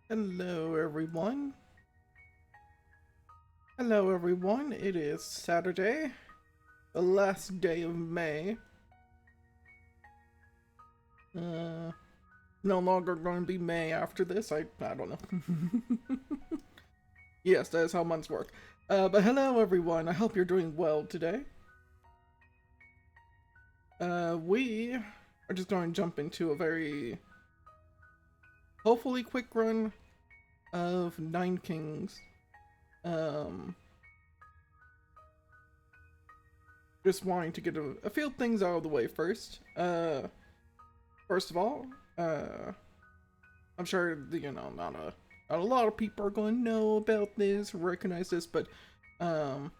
Hello, everyone. Hello, everyone. It is Saturday, the last day of May. Uh, no longer going to be May after this. I don't know. Yes, that is how months work. But hello, everyone. I hope you're doing well today. We are just going to jump into a very, hopefully, quick run of Nine Kings. Um, just wanting to get a few things out of the way first. First of all, I'm sure not a lot of people are going to know about this, recognize this, but um,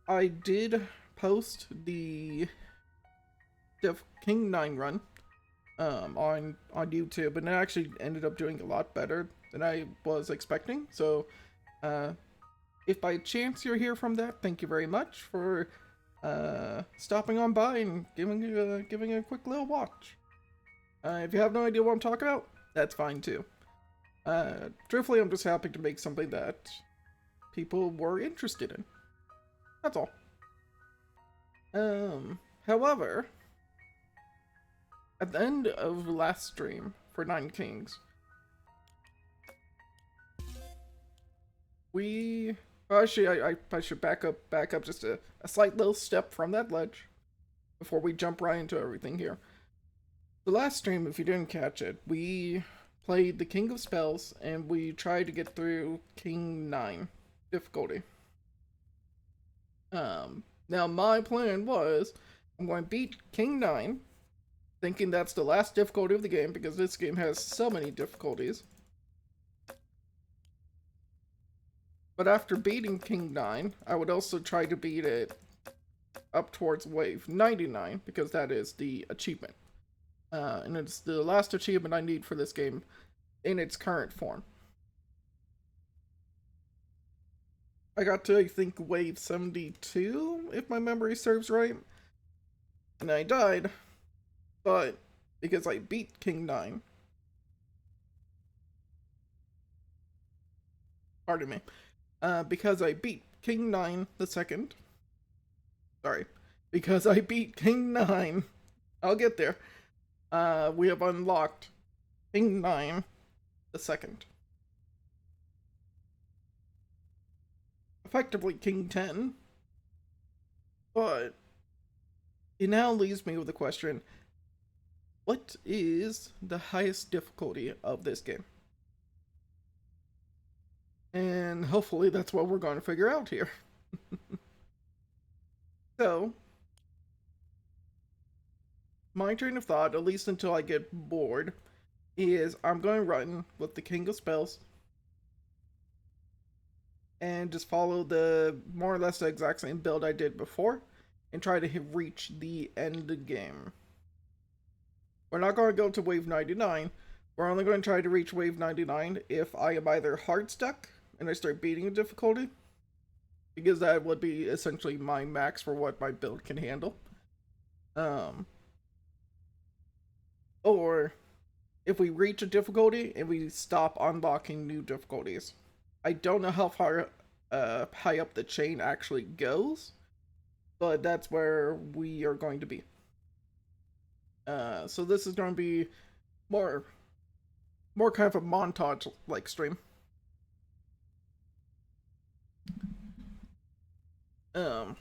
I did post the Def King 9 run on YouTube, and it actually ended up doing a lot better than I was expecting. So, uh, if by chance you're here from that, thank you very much for stopping on by and giving a quick little watch. If you have no idea what I'm talking about, that's fine too. Truthfully, I'm just happy to make something that people were interested in. That's all. However, at the end of last stream for Nine Kings, we actually I should back up just a slight little step from that ledge before we jump right into everything here. The last stream, if you didn't catch it, we played the King of Spells and we tried to get through King 9 difficulty. Now my plan was I'm going to beat King 9, thinking that's the last difficulty of the game because this game has so many difficulties. But after beating King 9, I would also try to beat it up towards Wave 99 because that is the achievement. And it's the last achievement I need for this game in its current form. I got to, I think, Wave 72, if my memory serves right. And I died, but because I beat King 9. Pardon me. Because I beat King 9 the second. Sorry. Because I beat King 9. I'll get there. We have unlocked King 9 the second. Effectively King 10. But it now leaves me with the question, what is the highest difficulty of this game? And hopefully that's what we're going to figure out here. So, my train of thought, at least until I get bored, is I'm going to run with the King of Spells and just follow the more or less the exact same build I did before and try to reach the end game. We're not going to go to Wave 99. We're only going to try to reach Wave 99 if I am either hard stuck and I start beating the difficulty, because that would be essentially my max for what my build can handle. Or if we reach a difficulty and we stop unlocking new difficulties. I don't know how far high up the chain actually goes, but that's where we are going to be. So this is going to be more kind of a montage like stream. Um,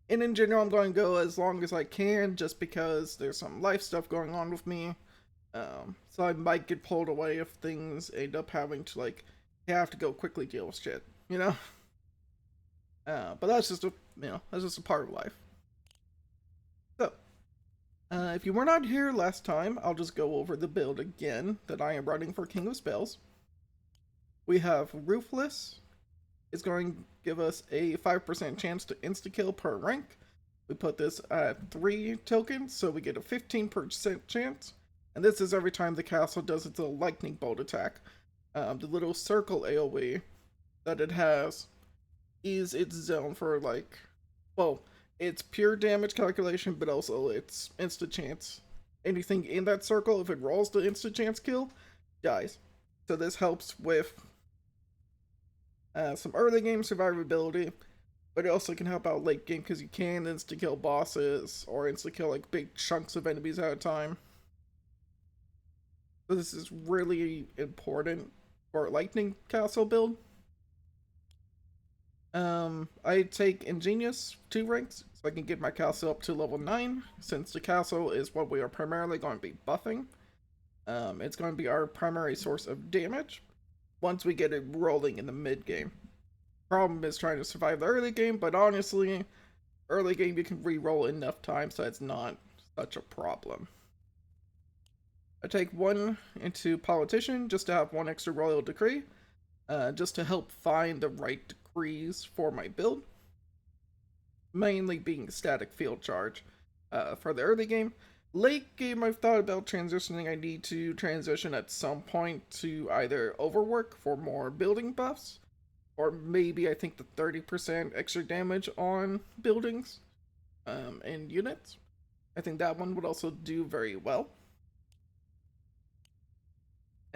and in general, I'm going to go as long as I can, just because there's some life stuff going on with me. So I might get pulled away if things end up having to have to go quickly deal with shit, you know. But that's just a part of life. So, if you were not here last time, I'll just go over the build again that I am running for King of Spells. We have Ruthless. It's going to give us a 5% chance to insta-kill per rank. We put this at 3 tokens, so we get a 15% chance. And this is every time the castle does its little lightning bolt attack. The little circle AoE that it has is its zone for it's pure damage calculation, but also it's instant chance. Anything in that circle, if it rolls the instant chance kill, dies. So this helps with some early game survivability, but it also can help out late game because you can insta-kill bosses or insta-kill like big chunks of enemies at a time. So this is really important for a Lightning Castle build. I take Ingenious 2 ranks so I can get my castle up to level 9, since the castle is what we are primarily going to be buffing. It's going to be our primary source of damage once we get it rolling in the mid game. Problem is trying to survive the early game, but honestly, early game you can re-roll enough times so it's not such a problem. I take 1 into Politician just to have 1 extra Royal Decree, just to help find the right decrees for my build. Mainly being Static Field Charge for the early game. Late game, I've thought about transitioning. I need to transition at some point to either Overwork for more building buffs, or maybe I think the 30% extra damage on buildings and units. I think that one would also do very well.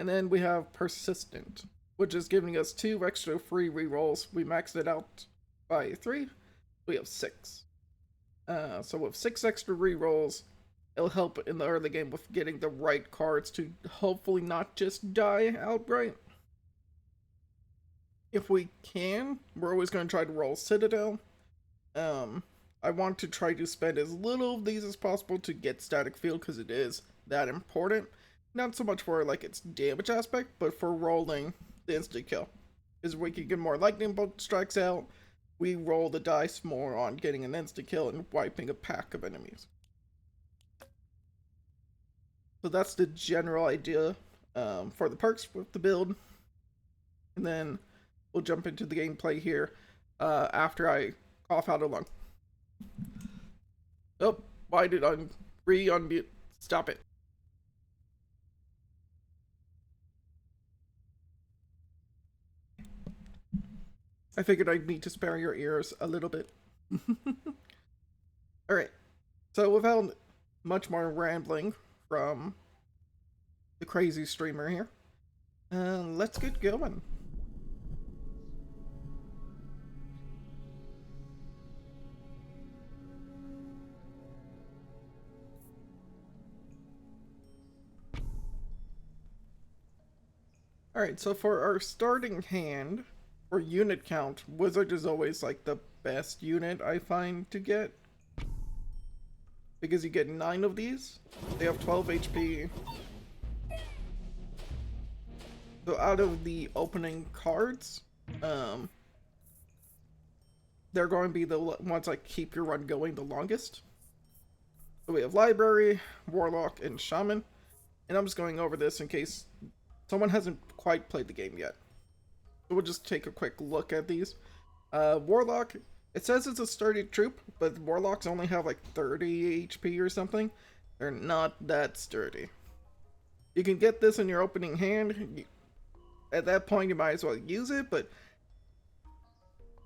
And then we have Persistent, which is giving us 2 extra free rerolls. We maxed it out by 3. We have 6. So with 6 extra rerolls, it'll help in the early game with getting the right cards to hopefully not just die outright. If we can, we're always going to try to roll Citadel. I want to try to spend as little of these as possible to get Static Field because it is that important. Not so much for like its damage aspect, but for rolling the instant kill. Because we can get more lightning bolt strikes out, we roll the dice more on getting an insta kill and wiping a pack of enemies. So that's the general idea for the perks with the build. And then we'll jump into the gameplay here after I cough out a lung. Oh, why did I re-unmute? Stop it. I figured I'd need to spare your ears a little bit. Alright, so without much more rambling from the crazy streamer here, let's get going. Alright, so for our starting hand, for unit count, Wizard is always like the best unit I find to get. Because you get 9 of these, they have 12 HP. So out of the opening cards, they're going to be the ones that keep your run going the longest. So we have Library, Warlock, and Shaman. And I'm just going over this in case someone hasn't quite played the game yet. So we'll just take a quick look at these. Warlock, it says it's a sturdy troop, but Warlocks only have like 30 HP or something. They're not that sturdy. You can get this in your opening hand. At that point, you might as well use it, but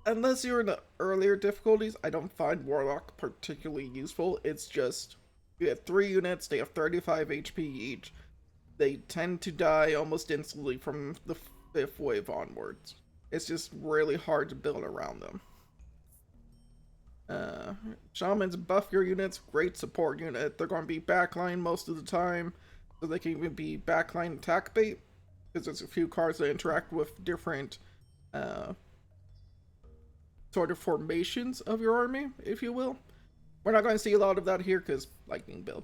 unless you're in the earlier difficulties, I don't find Warlock particularly useful. It's just, you have 3 units, they have 35 HP each. They tend to die almost instantly from the 5th wave onwards. It's just really hard to build around them. Shamans buff your units, great support unit. They're going to be backline most of the time, so they can even be backline attack bait, because there's a few cards that interact with different sort of formations of your army, if you will. We're not going to see a lot of that here because lightning build.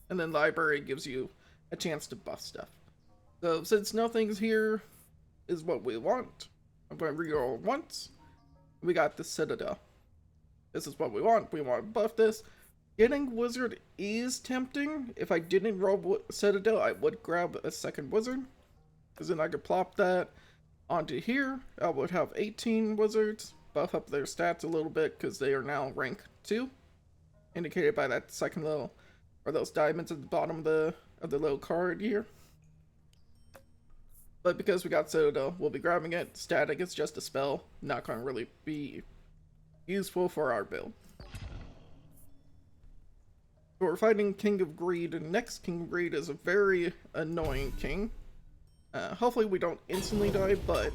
And then Library gives you a chance to buff stuff. So since nothing's here is what we want, I'm going to reroll once. We got the Citadel. This is what we want. We want to buff this. Getting Wizard is tempting. If I didn't roll Citadel, I would grab a second Wizard, because then I could plop that onto here. I would have 18 Wizards, buff up their stats a little bit because they are now rank 2, indicated by that second little, or those diamonds at the bottom of the little card here. But because we got Citadel, we'll be grabbing it. Static is just a spell, not going to really be useful for our build. So we're fighting King of Greed, and next King of Greed is a very annoying king. Hopefully we don't instantly die, but...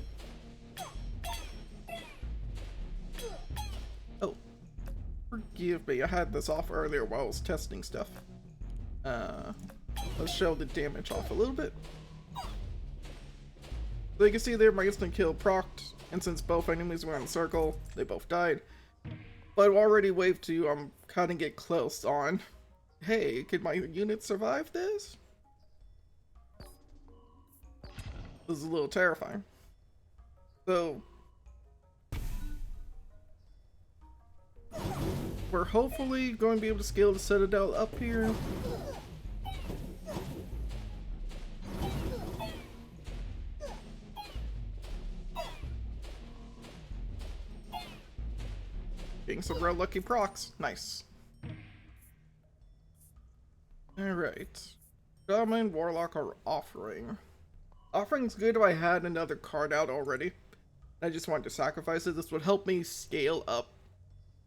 Oh, forgive me, I had this off earlier while I was testing stuff. Let's show the damage off a little bit. So you can see there my instant kill procced, and since both enemies were in a circle, they both died. But already wave 2, I'm kind of get close on, hey, could my unit survive this? This is a little terrifying. So, we're hopefully going to be able to scale the Citadel up here. Getting some real lucky procs. Nice. Alright. Shaman, Warlock, or Offering. Offering's good if I had another card out already. I just wanted to sacrifice it. This would help me scale up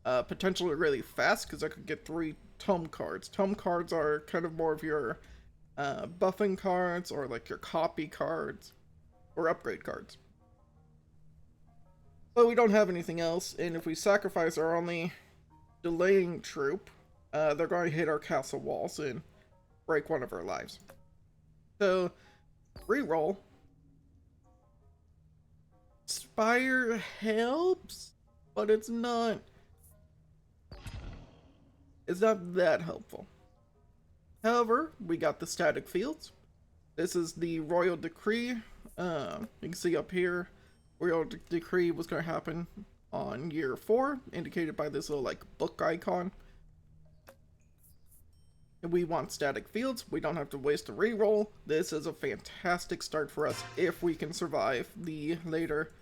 potentially really fast because I could get 3 Tome cards. Tome cards are kind of more of your buffing cards or like your copy cards or upgrade cards. But we don't have anything else, and if we sacrifice our only delaying troop, they're going to hit our castle walls and break one of our lives. So, reroll. Spire helps, but it's not that helpful. However, we got the static fields. This is the Royal Decree. You can see up here, Royal Decree was going to happen on year 4, indicated by this little like book icon. And we want static fields. We don't have to waste a reroll. This is a fantastic start for us if we can survive the later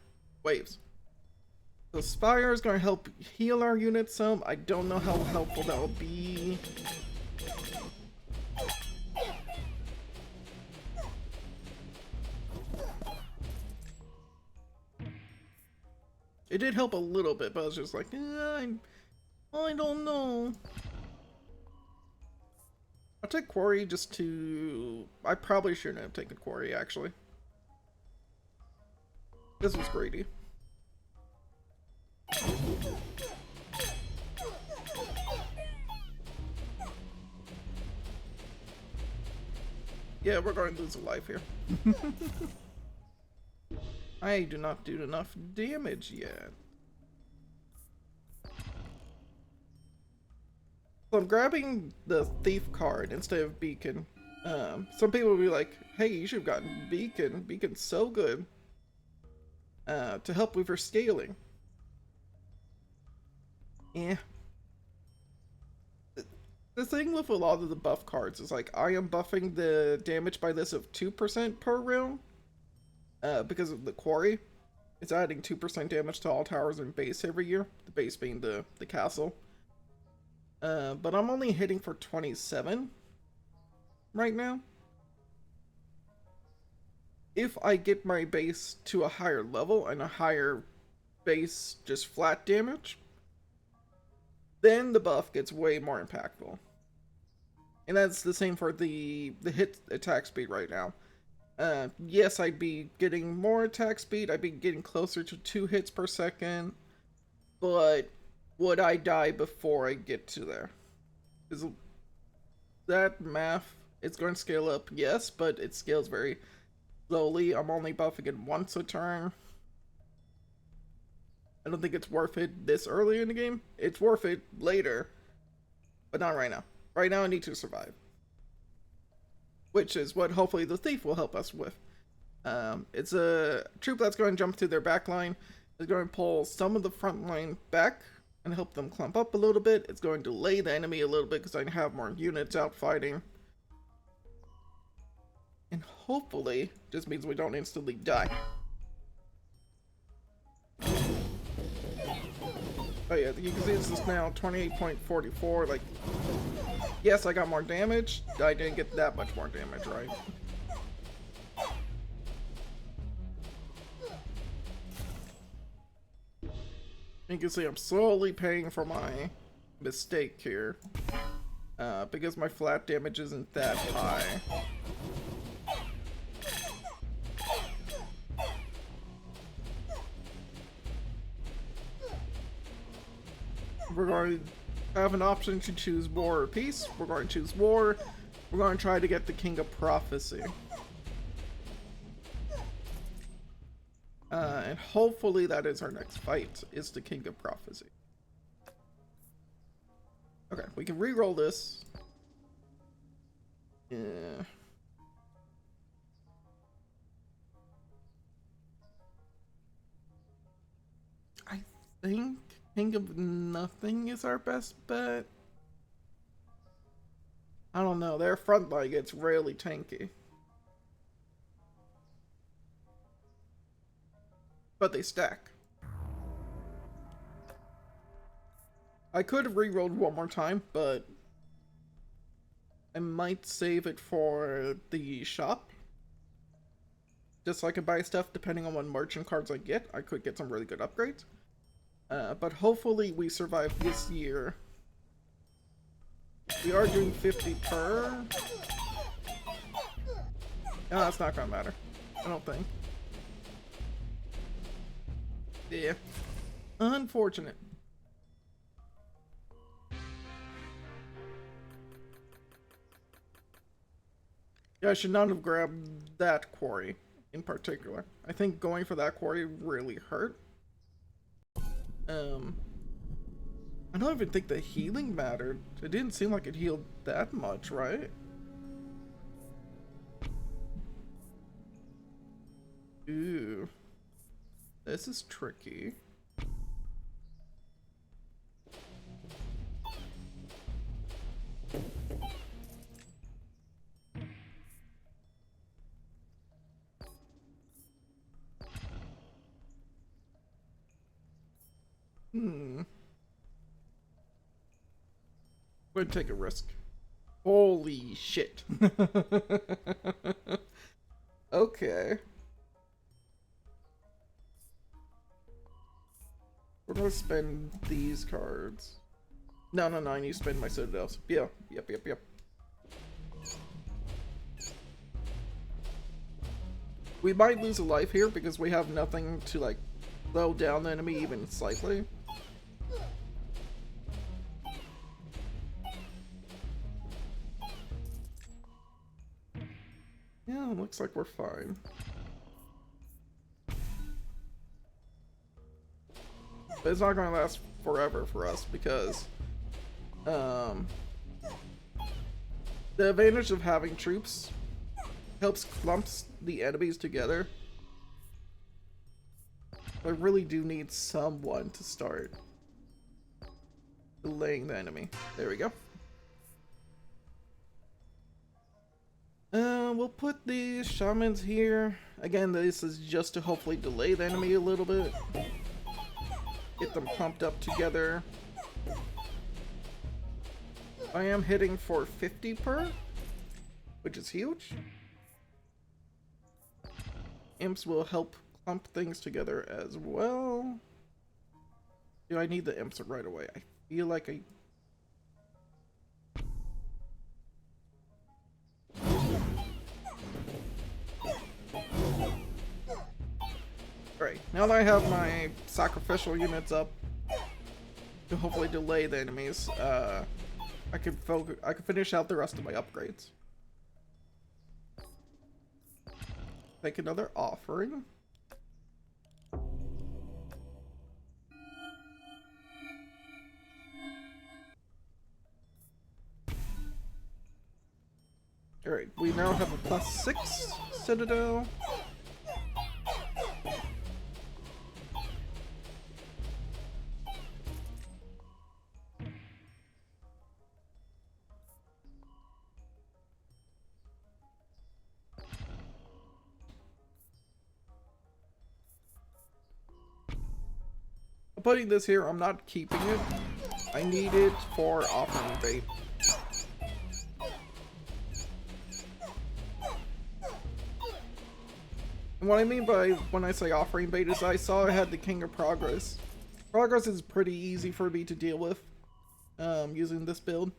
waves. So Spire is going to help heal our units some. I don't know how helpful that will be. It did help a little bit, but I was just like, I don't know. I'll take Quarry just to... I probably shouldn't have taken Quarry, actually. This was greedy. Yeah, we're going to lose a life here. I do not do enough damage yet. So I'm grabbing the Thief card instead of Beacon. Some people will be like, hey, you should have gotten Beacon. Beacon's so good to help with your scaling. Yeah. The thing with a lot of the buff cards is like, I am buffing the damage by this of 2% per round. Because of the Quarry. It's adding 2% damage to all towers and base every year. The base being the castle. But I'm only hitting for 27 right now. If I get my base to a higher level and a higher base just flat damage, then the buff gets way more impactful. And that's the same for the hit attack speed right now. Yes, I'd be getting more attack speed, I'd be getting closer to 2 hits per second, but would I die before I get to there? Is that math, it's going to scale up, yes, but it scales very slowly. I'm only buffing it once a turn. I don't think it's worth it this early in the game. It's worth it later, but not right now. Right now I need to survive. Which is what hopefully the Thief will help us with. It's a troop that's going to jump through their back line. It's going to pull some of the front line back and help them clump up a little bit. It's going to delay the enemy a little bit because I have more units out fighting. And hopefully, just means we don't instantly die. Oh yeah, you can see this is now 28.44, like... Yes, I got more damage. I didn't get that much more damage, right? You can see I'm slowly paying for my mistake here. Because my flat damage isn't that high. we're going to have an option to choose war or peace. We're going to choose war. We're going to try to get the King of Prophecy. And hopefully that is our next fight, is the King of Prophecy. Okay, we can re-roll this. Yeah. I think King of Nothing is our best bet. I don't know, their front line gets really tanky. But they stack. I could have re-rolled one more time, but I might save it for the shop. Just so I can buy stuff depending on what merchant cards I get. I could get some really good upgrades. But hopefully we survive this year. We are doing 50 per. No, that's not gonna matter. I don't think. Yeah. Unfortunate. Yeah, I should not have grabbed that quarry in particular. I think going for that quarry really hurt. I don't even think the healing mattered. It didn't seem like it healed that much, right? Ooh. This is tricky. I'm gonna take a risk. Holy shit. Okay. We're gonna spend these cards. No, I need to spend my citadels. Yeah, yep. We might lose a life here because we have nothing to, like, slow down the enemy even slightly. Yeah, looks like we're fine. But it's not going to last forever for us because the advantage of having troops helps clumps the enemies together. I really do need someone to start delaying the enemy. There we go. We'll put the shamans here. Again, this is just to hopefully delay the enemy a little bit. Get them pumped up together. I am hitting for 50 per, which is huge. Imps will help clump things together as well. Do I need the imps right away? I feel like I... Alright, now that I have my sacrificial units up to hopefully delay the enemies, I can finish out the rest of my upgrades. Take another offering. Alright, we now have a +6 citadel. Putting this here, I'm not keeping it. I need it for offering bait. And what I mean by when I say offering bait is I saw I had the King of Progress. Progress is pretty easy for me to deal with using this build.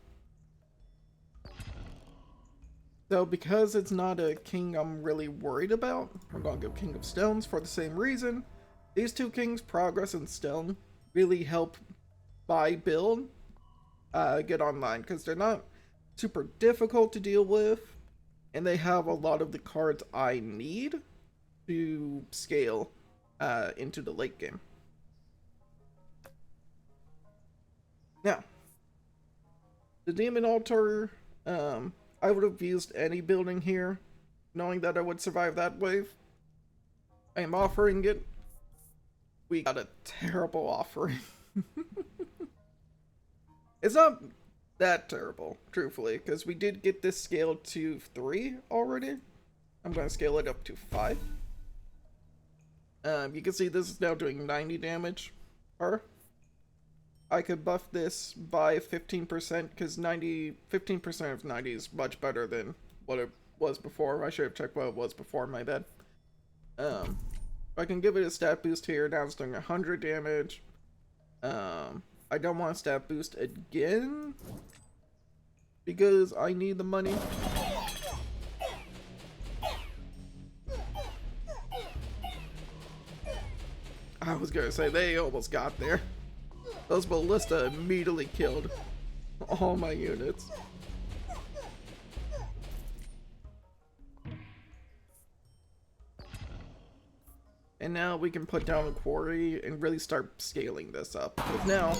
So because it's not a king I'm really worried about, I'm going to go King of Stones for the same reason. These two kings, Progress and Stone, really help buy build, get online, because they're not super difficult to deal with, and they have a lot of the cards I need to scale into the late game. Now, the Demon Altar, I would have used any building here, knowing that I would survive that wave. I am offering it. We got a terrible offering. It's not that terrible, truthfully, because we did get this scaled to 3 already. I'm going to scale it up to 5. You can see this is now doing 90 damage per. I could buff this by 15% because 15% of 90 is much better than what it was before. I should have checked what it was before, my bad. I can give it a stat boost here. Now it's doing 100 damage. I don't want a stat boost again because I need the money. I was gonna say, they almost got there. Those ballista immediately killed all my units. And now we can put down a quarry and really start scaling this up. Because now,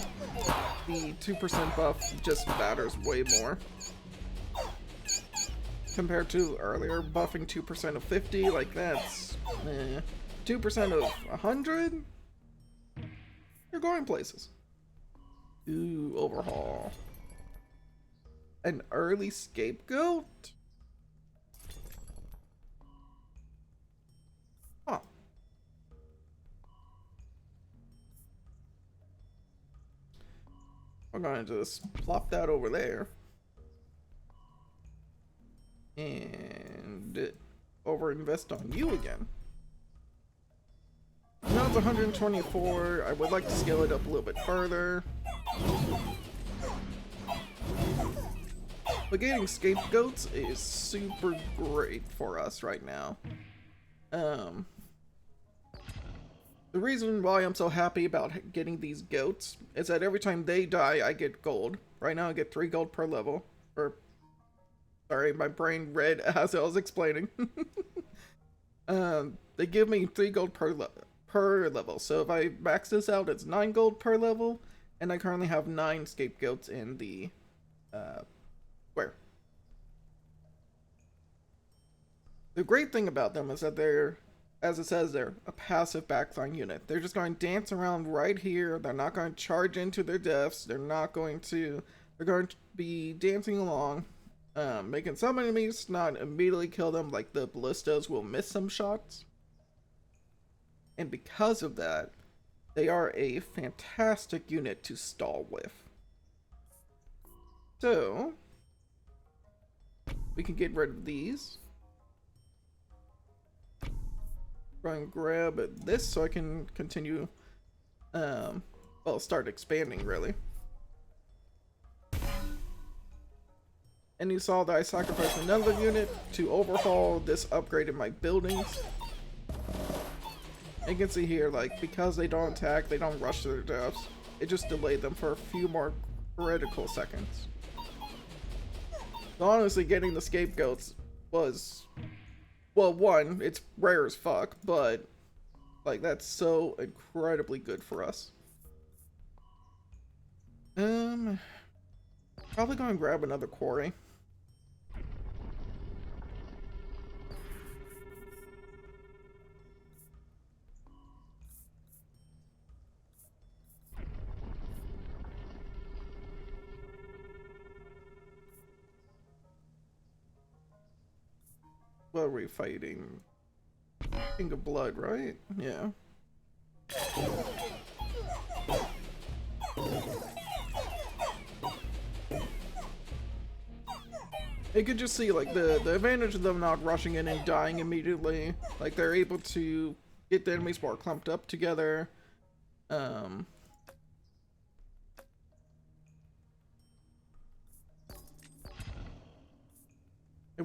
the 2% buff just matters way more. Compared to earlier, buffing 2% of 50, like that's... 2% of 100? You're going places. Ooh, overhaul. An early scapegoat? Huh. I'm going to just plop that over there. And over-invest on you again. Now it's 124. I would like to scale it up a little bit further. But getting scapegoats is super great for us right now. The reason why I'm so happy about getting these goats is that every time they die, I get gold. Right now I get 3 gold per level. Or, sorry, my brain read as I was explaining. They give me 3 gold per level. So if I max this out, it's 9 gold per level. And I currently have 9 scapegoats in the square. The great thing about them is that they're, as it says, they're a passive backline unit. They're just going to dance around right here. They're not going to charge into their deaths. They're going to be dancing along, making some enemies not immediately kill them, like the ballistas will miss some shots. And because of that, they are a fantastic unit to stall with. So, we can get rid of these. Try and grab this so I can continue, well, start expanding, really. And you saw that I sacrificed another unit to overhaul this upgrade in my buildings. You can see here, like, because they don't attack, they don't rush to their deaths. It just delayed them for a few more critical seconds. So honestly, getting the scapegoats was... Well, one, it's rare as fuck, but, like, that's so incredibly good for us. Probably gonna grab another quarry. What are we fighting? King of Blood, right? Yeah. You could just see, like, the advantage of them not rushing in and dying immediately. Like, they're able to get the enemies more clumped up together. And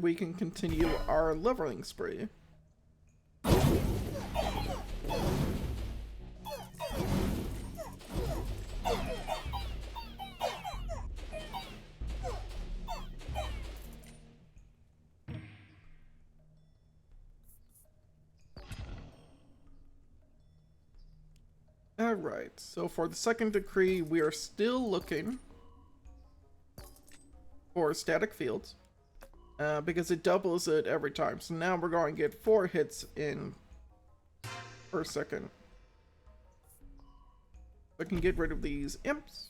we can continue our leveling spree. Alright, so for the second decree, we are still looking for static fields. Because it doubles it every time. So now we're going to get 4 hits in per second. I can get rid of these imps.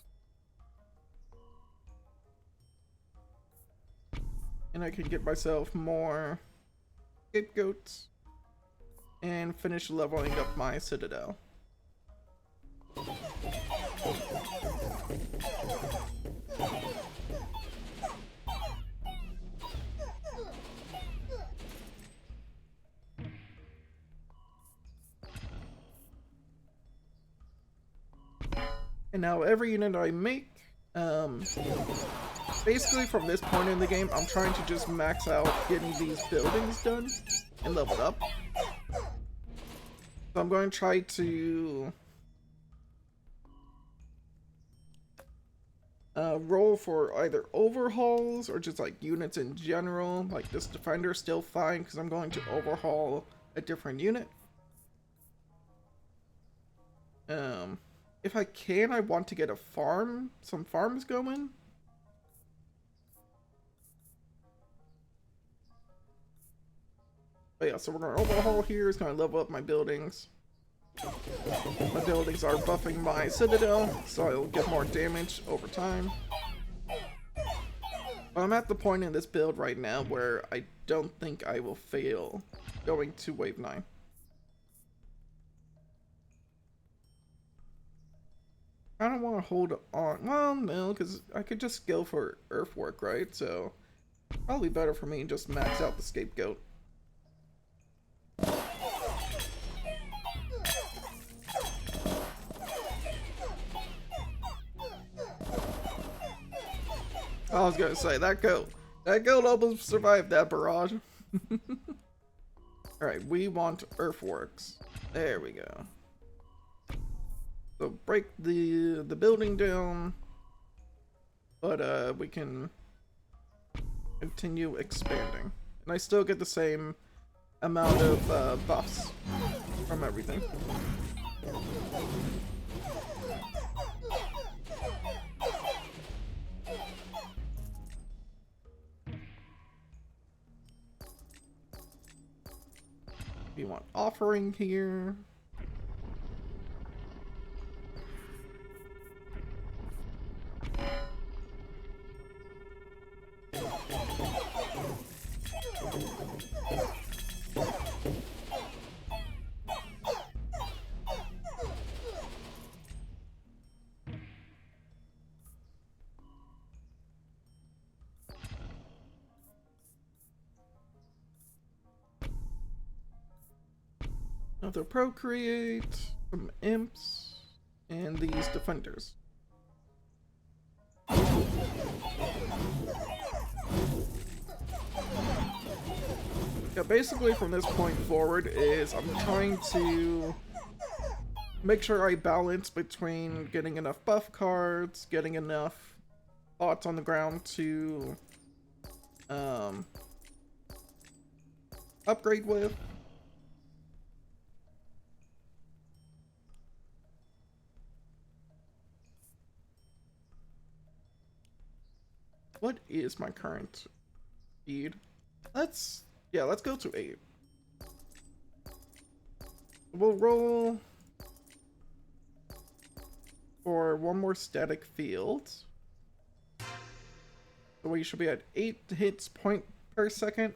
And I can get myself more scapegoats. And finish leveling up my citadel. And now every unit I make, basically from this point in the game, I'm trying to just max out getting these buildings done and leveled up. So I'm going to try to roll for either overhauls or just like units in general. Like this defender is still fine because I'm going to overhaul a different unit. If I can, I want to get a farm, some farms going. But yeah, so we're going to overhaul here. It's going to level up my buildings. My buildings are buffing my citadel, so I'll get more damage over time. But I'm at the point in this build right now where I don't think I will fail going to wave 9. I don't want to hold on. Well, no, because I could just go for earthwork, right? So, probably better for me to just max out the scapegoat. I was gonna say, that goat almost survived that barrage. Alright, we want earthworks. There we go. So break the building down, but we can continue expanding, and I still get the same amount of buffs from everything. We want offering here. Another procreate, some imps, and these defenders. Yeah, basically from this point forward is I'm trying to make sure I balance between getting enough buff cards, getting enough bots on the ground to upgrade with. What is my current speed? Let's go to 8. We'll roll for one more static field. So we should be at 8 hits point per second.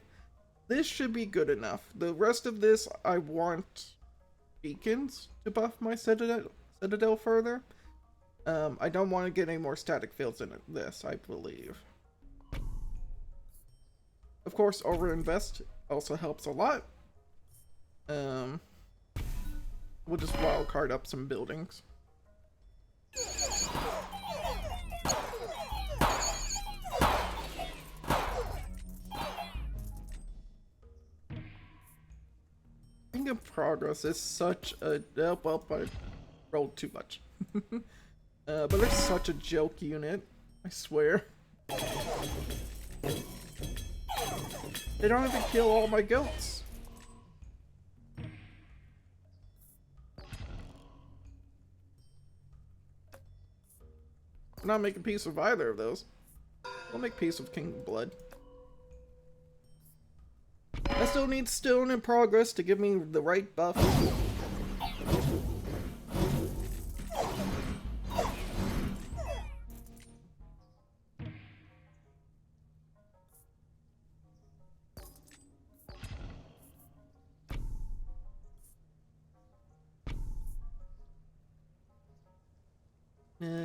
This should be good enough. The rest of this, I want beacons to buff my citadel further. I don't want to get any more static fields in this, I believe. Of course, overinvest also helps a lot. We'll just wildcard up some buildings. King of Progress is such a... well, I rolled too much. But it's such a joke unit, I swear. They don't even kill all my goats. not making peace with either of those. We'll make peace with King of Blood. I still need Stone in Progress to give me the right buff.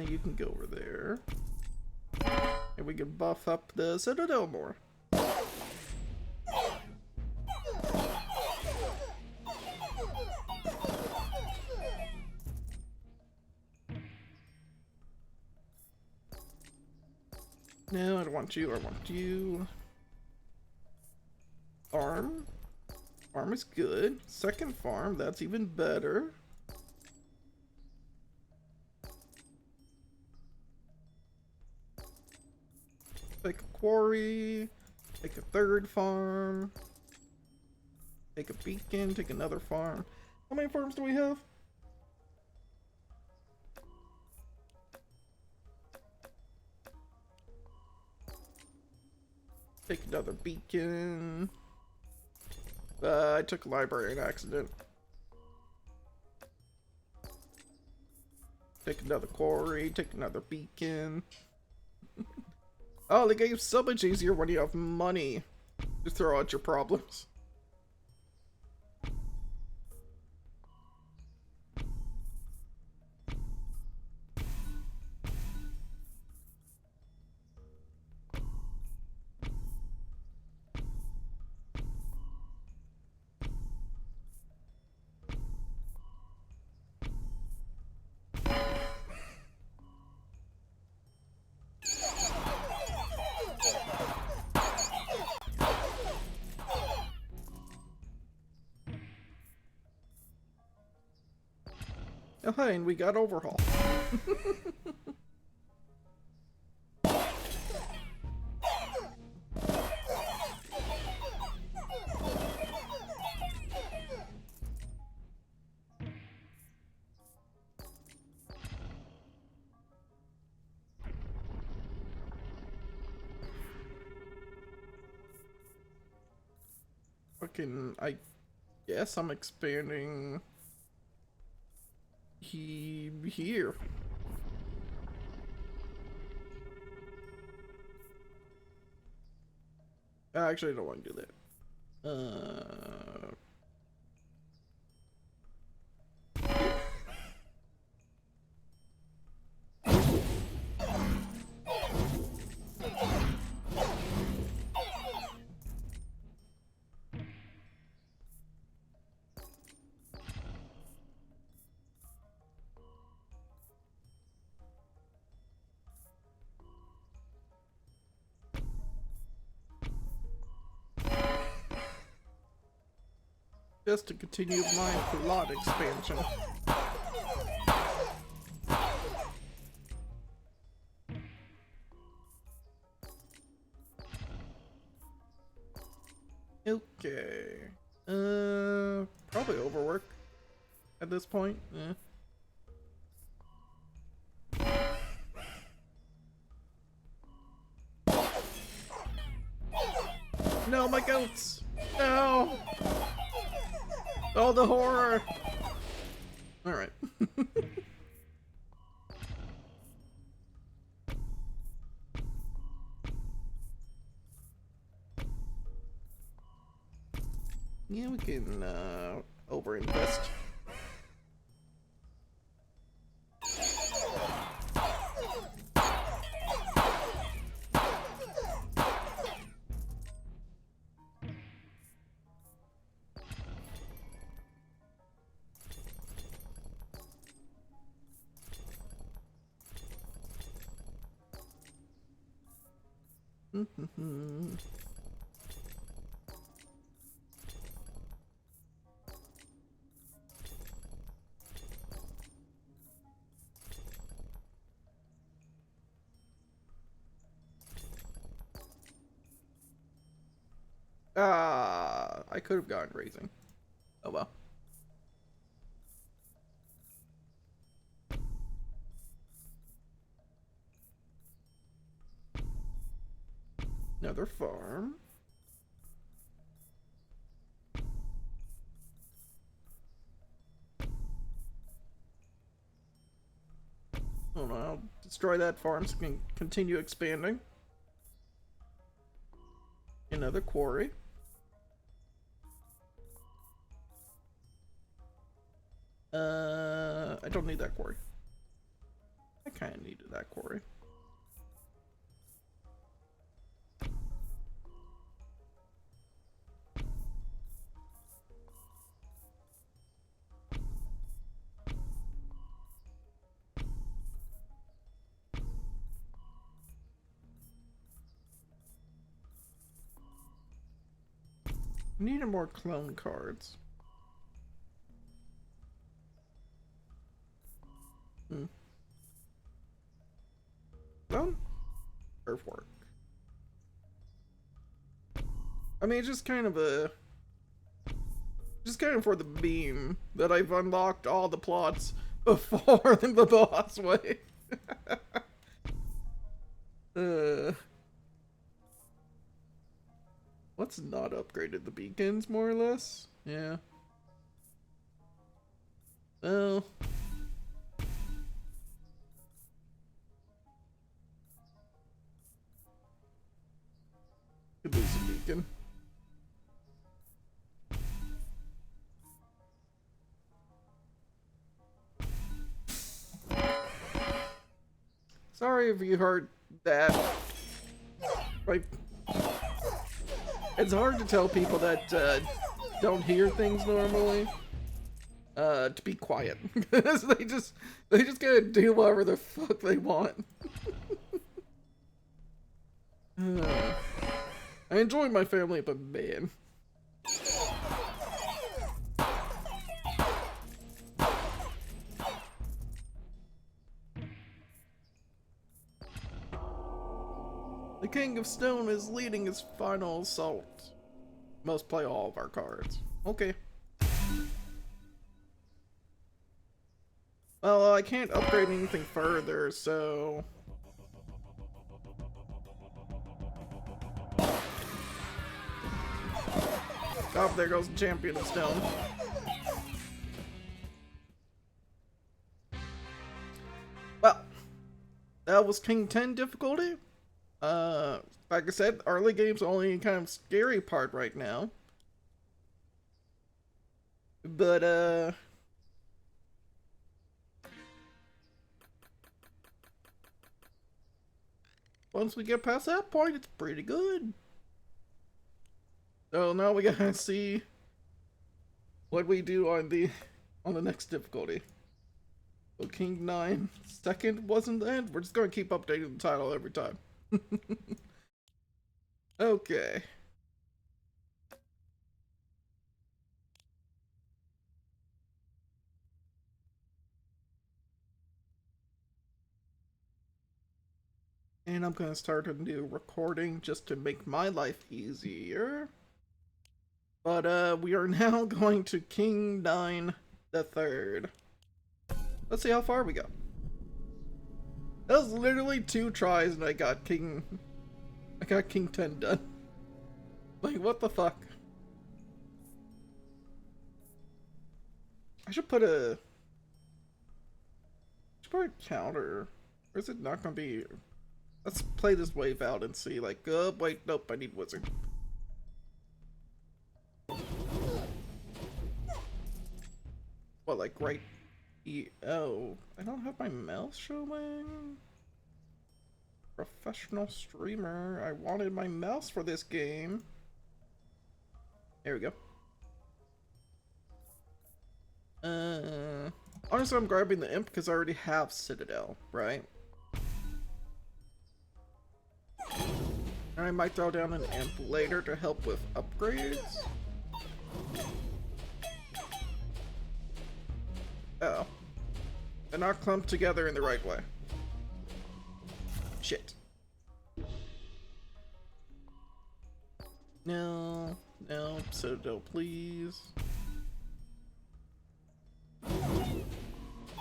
You can go over there. And we can buff up the Citadel more. No, I don't want you. I want you. Farm. Farm is good. Second farm, that's even better. Take a quarry. Take a third farm. Take a beacon. Take another farm. How many farms do we have? Take another beacon. I took a library in accident. Take another quarry. Take another beacon. Oh, the game's so much easier when you have money to throw out your problems. Oh, hi, and we got Overhaul. Fucking, I guess I'm expanding here. Actually, I don't want to do that. Just to continue my plot expansion. Okay. Probably overwork at this point. No, my goats! No! Oh, the horror! Alright. Yeah, we can, overinvest. I could have gotten raising. Oh well. another farm. Oh no, I'll destroy that farm so we can continue expanding. Another quarry. I don't need that quarry. I kind of needed that quarry. Needed more clone cards. Clone? Earthwork. I mean, it's just kind of a... Just kind of for the beam that I've unlocked all the plots before the boss wave. What's not upgraded? The beacons, more or less? Yeah. Well... Could lose a beacon. Sorry if you heard that. Like, it's hard to tell people that don't hear things normally to be quiet. they just gotta do whatever the fuck they want. I enjoy my family, but man. The King of Stone is leading his final assault. Must play all of our cards. Okay. Well, I can't upgrade anything further, so... Oh, there goes the Champion of Stone. Well, that was King 10 difficulty. Like I said, early game's only kind of scary part right now. But, once we get past that point, it's pretty good. So now we gotta see what we do on the next difficulty. So King 9 second wasn't the end. We're just gonna keep updating the title every time. Okay. And I'm gonna start a new recording just to make my life easier. But we are now going to King 9 the Third. Let's see how far we go. That was literally 2 tries and I got King 10 done. Like, what the fuck? I should put a counter. Or is it not gonna be... Let's play this wave out and see, like, wait, nope, I need wizard. What, like, right? Oh, I don't have my mouse showing. Professional streamer. I wanted my mouse for this game. There we go. Honestly, I'm grabbing the imp because I already have Citadel, right? And I might throw down an imp later to help with upgrades. Uh-oh. They're not clumped together in the right way. Shit. No, Citadel, please.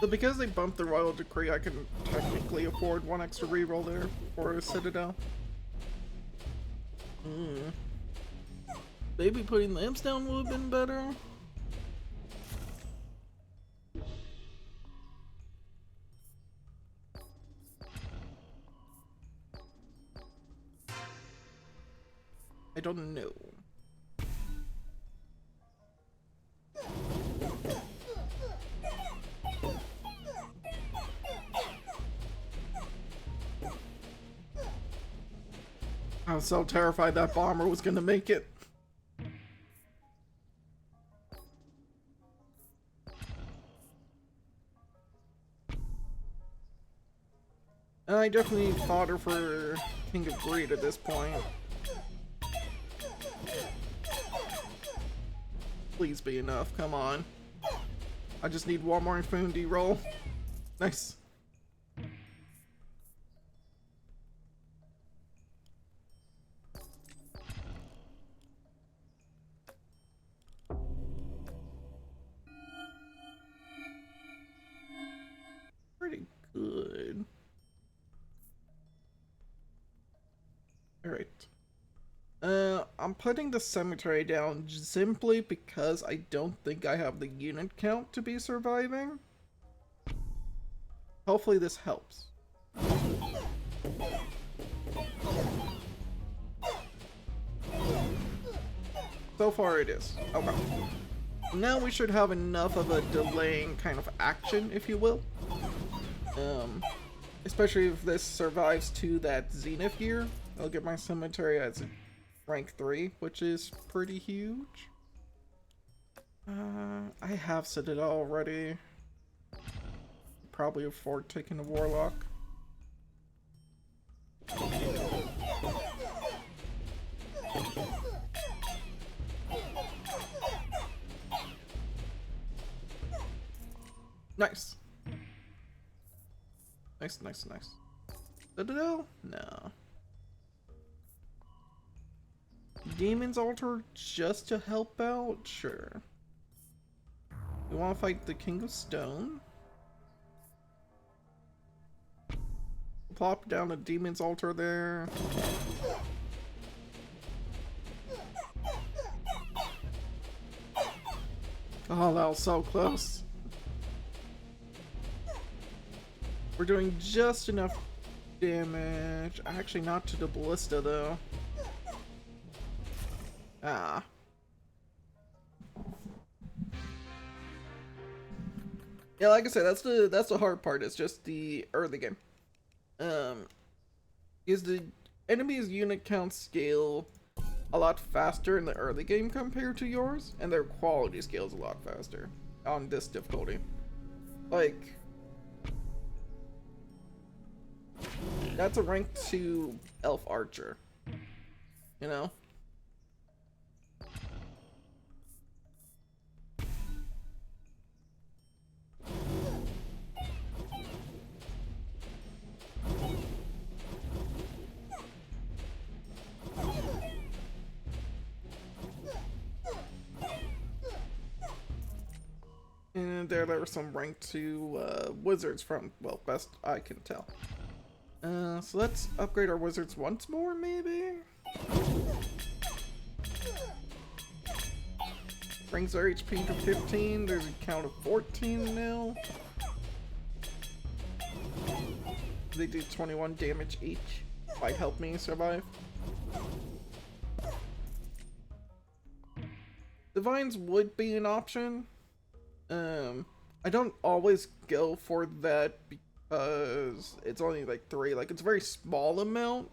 So because they bumped the Royal Decree, I can technically afford 1 extra reroll there for a Citadel. Mm. Maybe putting lamps down would have been better. I don't know. I was so terrified that bomber was gonna make it. And I definitely need fodder for King of Greed at this point. Please be enough, come on. I just need one more Infinity roll. Nice. Pretty good. Alright. I'm putting the cemetery down simply because I don't think I have the unit count to be surviving. Hopefully this helps. So far it is. Okay. Now we should have enough of a delaying kind of action, if you will. Especially if this survives to that Zenith gear. I'll get my cemetery as rank 3, which is pretty huge. I have Citadel already. Probably afford taking a Warlock. Nice. Nice. Citadel? No. Demon's Altar just to help out? Sure. You want to fight the King of Stone? Plop down a Demon's Altar there. Oh, that was so close. We're doing just enough damage. Actually, not to the Ballista, though. Ah. Yeah, like I said, that's the hard part. It's just the early game. Is the enemy's unit count scale a lot faster in the early game compared to yours, and their quality scales a lot faster on this difficulty. Like, that's a rank 2 elf archer, you know? And there were some rank 2 wizards from, well, best I can tell. So let's upgrade our wizards once more, maybe? Brings our HP to 15, there's a count of 14 now. They do 21 damage each. Might help me survive. Divines would be an option. I don't always go for that because it's only like 3, like it's a very small amount.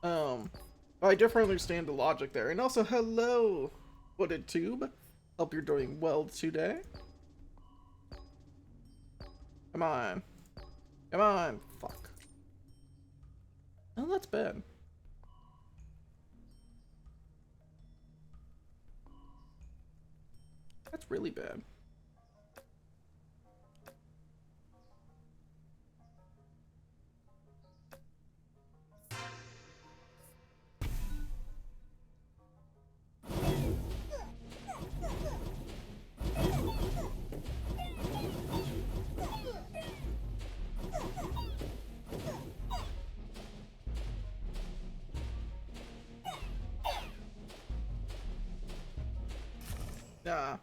But I definitely understand the logic there. And also, hello, Wooded Tube. Hope you're doing well today. Come on. Come on. Fuck. Oh, that's bad. That's really bad. Nah.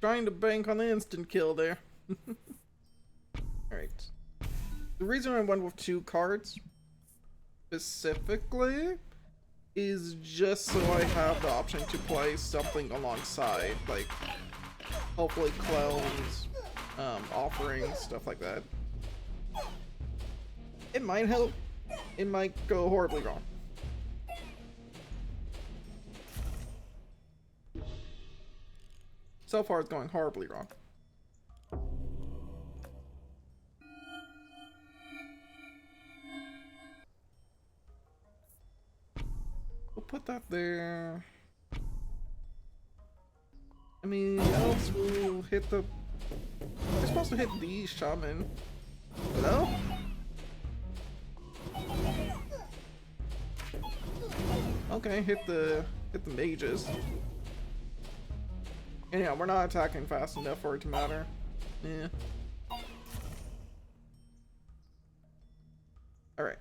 Trying to bank on the instant kill there. Alright. The reason I went with 2 cards specifically is just so I have the option to play something alongside, like hopefully clones, offerings, stuff like that. It might help. It might go horribly wrong. So far it's going horribly wrong. We'll put that there. I mean, elves will hit the... They're supposed to hit these shaman. No? Okay, hit the mages. And yeah, we're not attacking fast enough for it to matter. Yeah. Alright.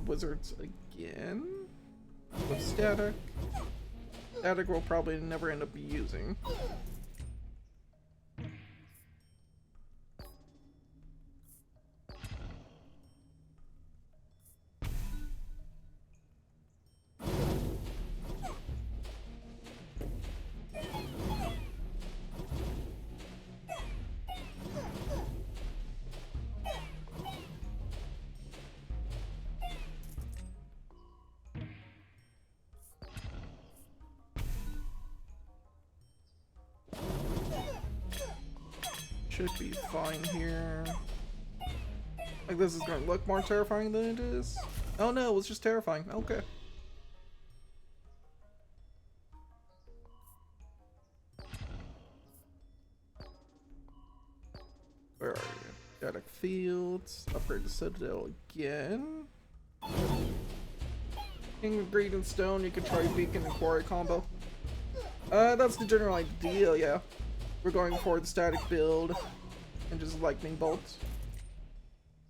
Wizards again with static. Static will probably never end up using. Should be fine here. Like, this is going to look more terrifying than it is. Oh no, it was just terrifying. Okay. Where are you? Static Fields. Upgrade the Citadel again. King of Greed and Stone, you could try Beacon and Quarry combo. That's the general idea, yeah. We're going for the static build and just lightning bolts.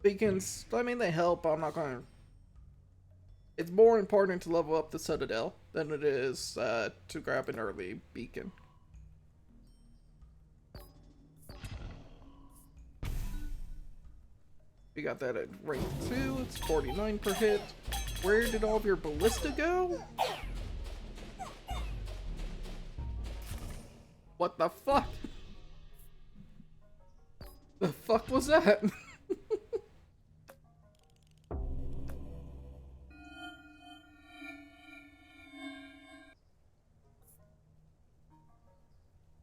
Beacons, I mean, they help, but I'm not gonna... It's more important to level up the Citadel than it is to grab an early beacon. We got that at rank 2, it's 49 per hit. Where did all of your ballista go? What the fuck? The fuck was that?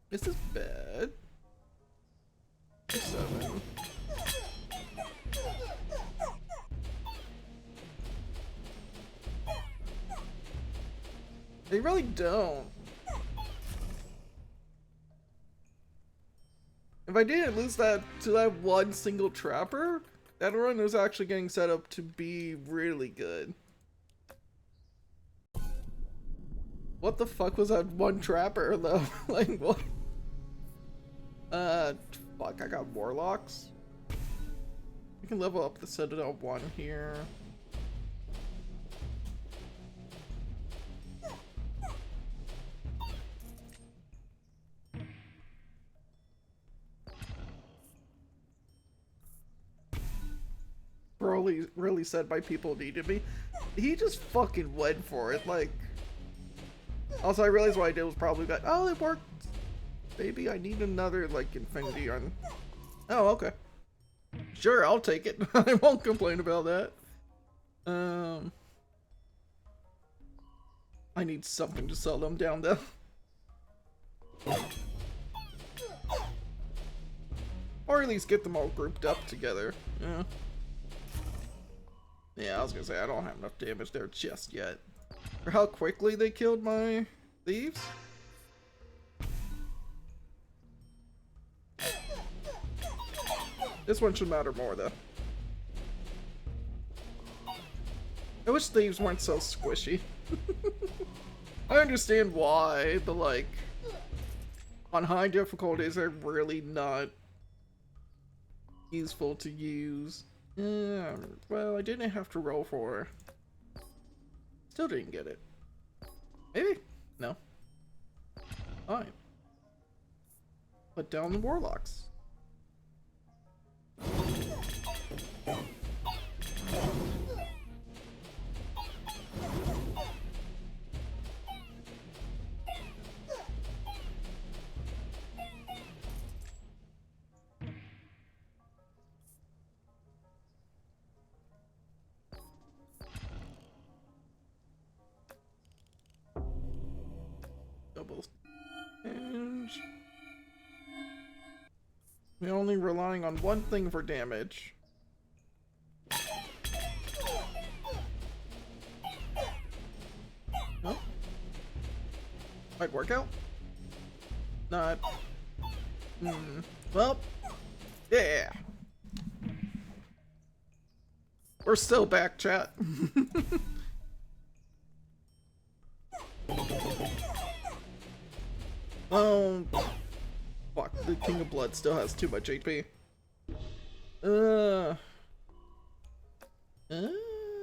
This is bad. 7. They really don't. If I didn't lose that to that one single trapper, that run was actually getting set up to be really good. What the fuck was that one trapper though? Like what? Fuck, I got warlocks. We can level up the Citadel 1 here. Really said my people needed me. He just fucking went for it, like... Also, I realized what I did was probably that, oh, it worked. Maybe I need another, like, infinity on... Oh, okay. Sure, I'll take it. I won't complain about that. I need something to sell them down, though. Or at least get them all grouped up together. Yeah. Yeah, I was gonna say, I don't have enough damage there just yet. For how quickly they killed my thieves? This one should matter more, though. I wish thieves weren't so squishy. I understand why, but like, on high difficulties, they're really not useful to use. Well, I didn't have to roll for. Still didn't get it. Maybe? No. Fine. Put down the warlocks. Double damage. We're only relying on one thing for damage. No? Might work out? Not. Well, yeah. We're still back, chat. Oh, fuck, the King of Blood still has too much HP.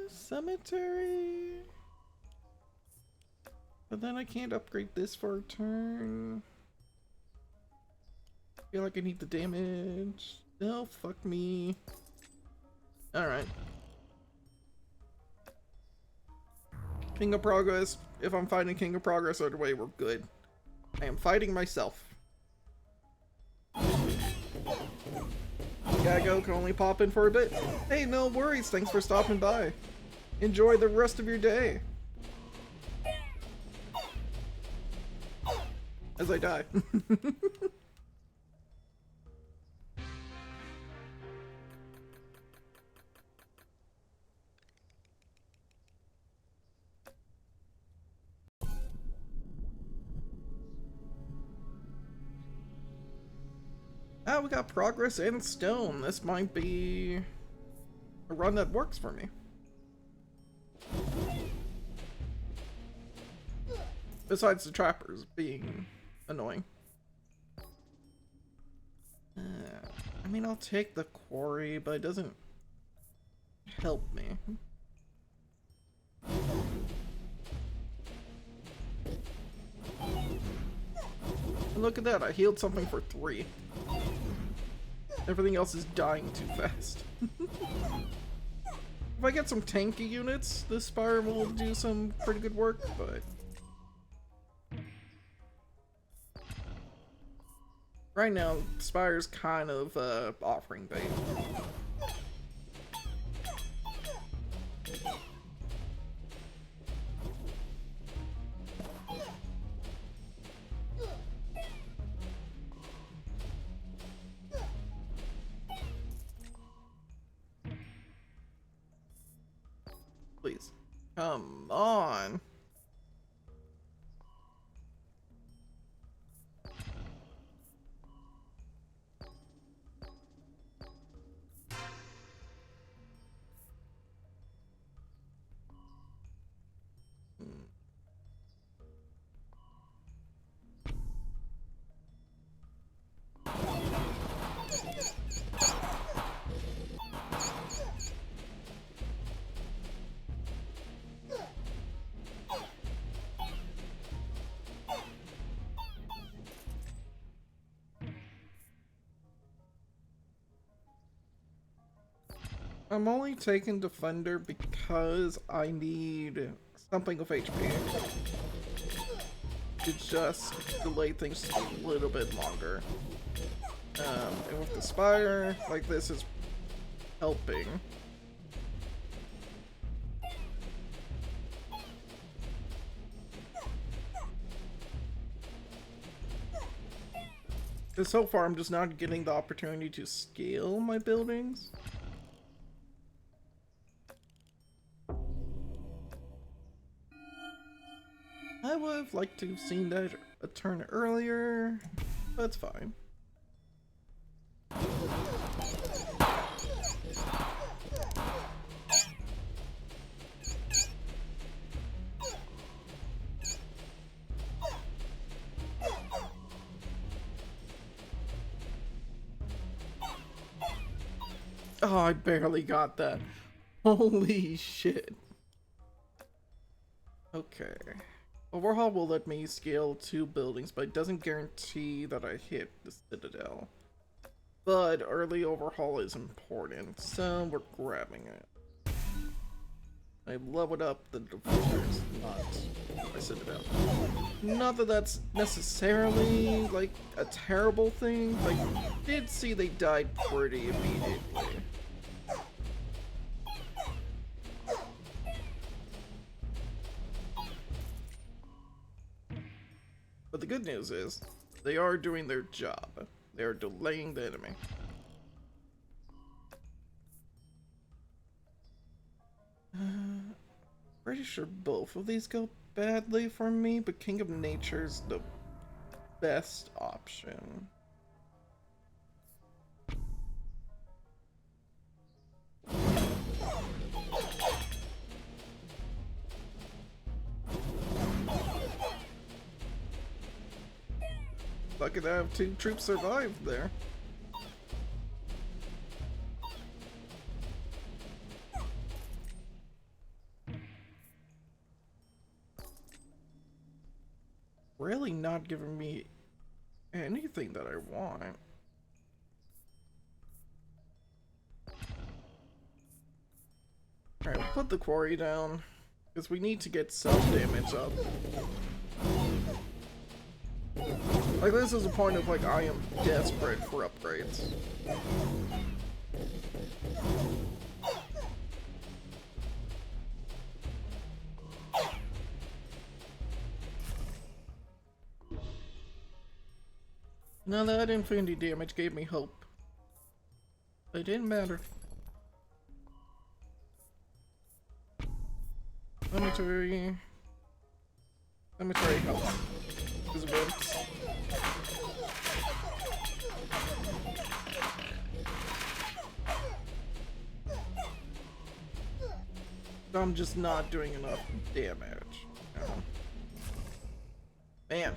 Cemetery? But then I can't upgrade this for a turn. I feel like I need the damage. No, fuck me. Alright. King of Progress. If I'm fighting King of Progress either way, we're good. I am fighting myself. Gago can only pop in for a bit. Hey, no worries. Thanks for stopping by. Enjoy the rest of your day. As I die. Ah, we got progress and stone. This might be a run that works for me. Besides the trappers being annoying. I mean, I'll take the quarry, but it doesn't help me. And look at that, I healed something for 3. Everything else is dying too fast. If I get some tanky units, this Spire will do some pretty good work, but... right now, Spire's kind of offering bait. Please. Come on. I'm only taking Defender because I need something of HP to just delay things a little bit longer. And with the Spire, like this is helping. Because so far I'm just not getting the opportunity to scale my buildings. I would have liked to have seen that a turn earlier, but it's fine. Oh, I barely got that. Holy shit. Okay. Overhaul will let me scale 2 buildings, but it doesn't guarantee that I hit the Citadel. But early overhaul is important, so we're grabbing it. I leveled up the defenders, not my Citadel. Not that that's necessarily, like, a terrible thing, but I did see they died pretty immediately. But the good news is, they are doing their job. They are delaying the enemy. Pretty sure both of these go badly for me, but King of Nature's the best option. Lucky to have 2 troops survive there. Really not giving me anything that I want. Alright, we'll put the quarry down, because we need to get self-damage up. Like, this is a point of, like, I am desperate for upgrades. Now that infinity damage gave me hope. But it didn't matter. Cemetery helps. Because it works. I'm just not doing enough damage. Man.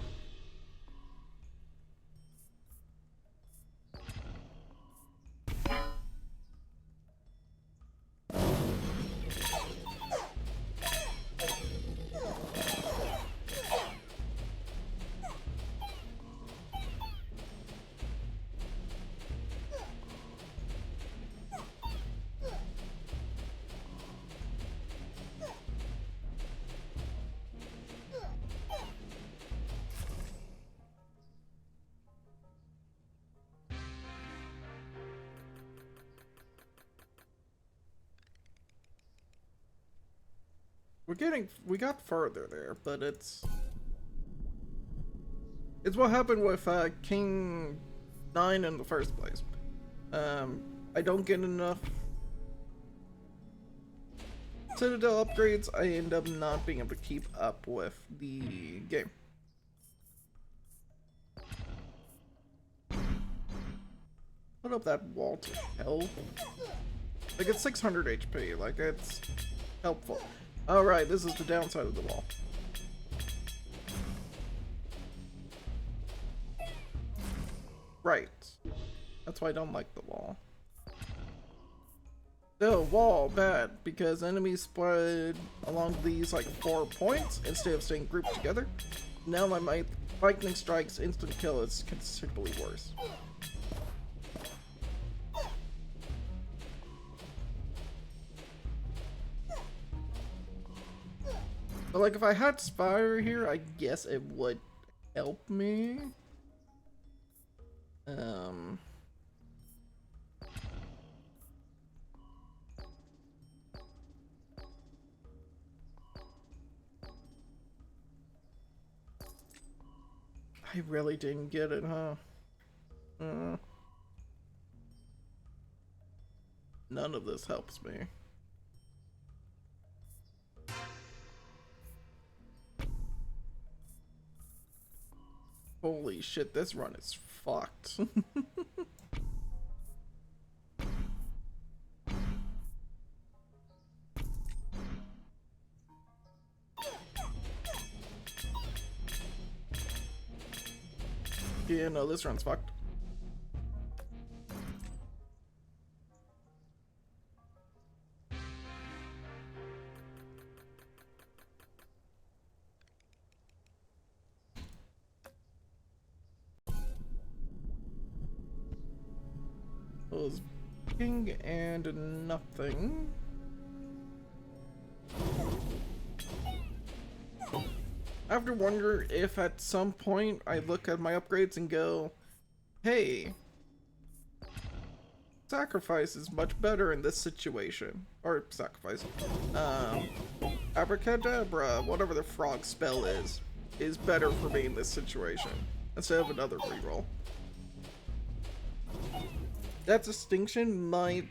We got further there, but it's what happened with King 9 in the first place. I don't get enough Citadel upgrades, I end up not being able to keep up with the game. Put up that wall to help. Like, it's 600 HP, like, it's helpful. Alright, this is the downside of the wall. Right. That's why I don't like the wall. The wall, bad, because enemies spread along these, like, 4 points instead of staying grouped together. Now my lightning strikes instant kill is considerably worse. But, like, if I had Spire here, I guess it would help me. I really didn't get it, huh? None of this helps me. Holy shit, this run is fucked. Yeah, no, this run's fucked. was king and nothing. I have to wonder if at some point I look at my upgrades and go, hey, sacrifice is much better in this situation. Or sacrifice. Abracadabra, whatever the frog spell is better for me in this situation. Instead of another reroll. That distinction might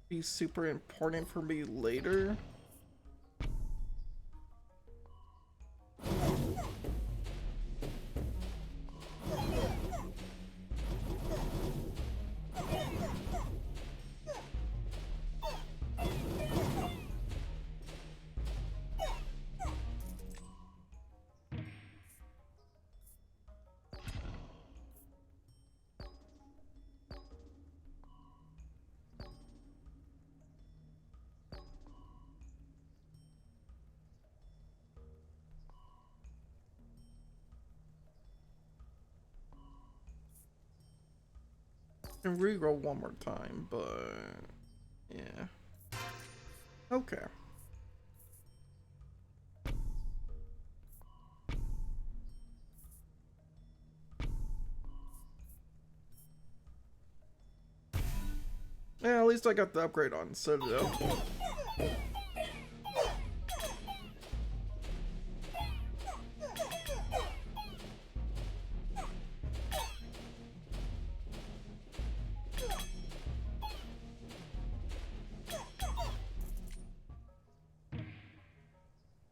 be super important for me later. And reroll one more time, but yeah. Okay. Yeah, at least I got the upgrade on Citadel.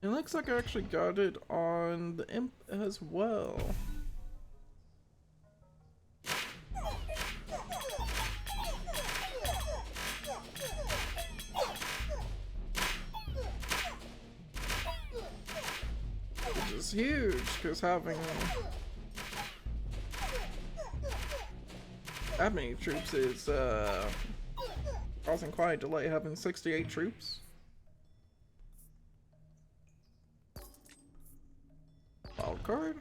It looks like I actually got it on the Imp as well. Which is huge, because having that many troops is causing quite a delay. Having 68 troops. Wild card.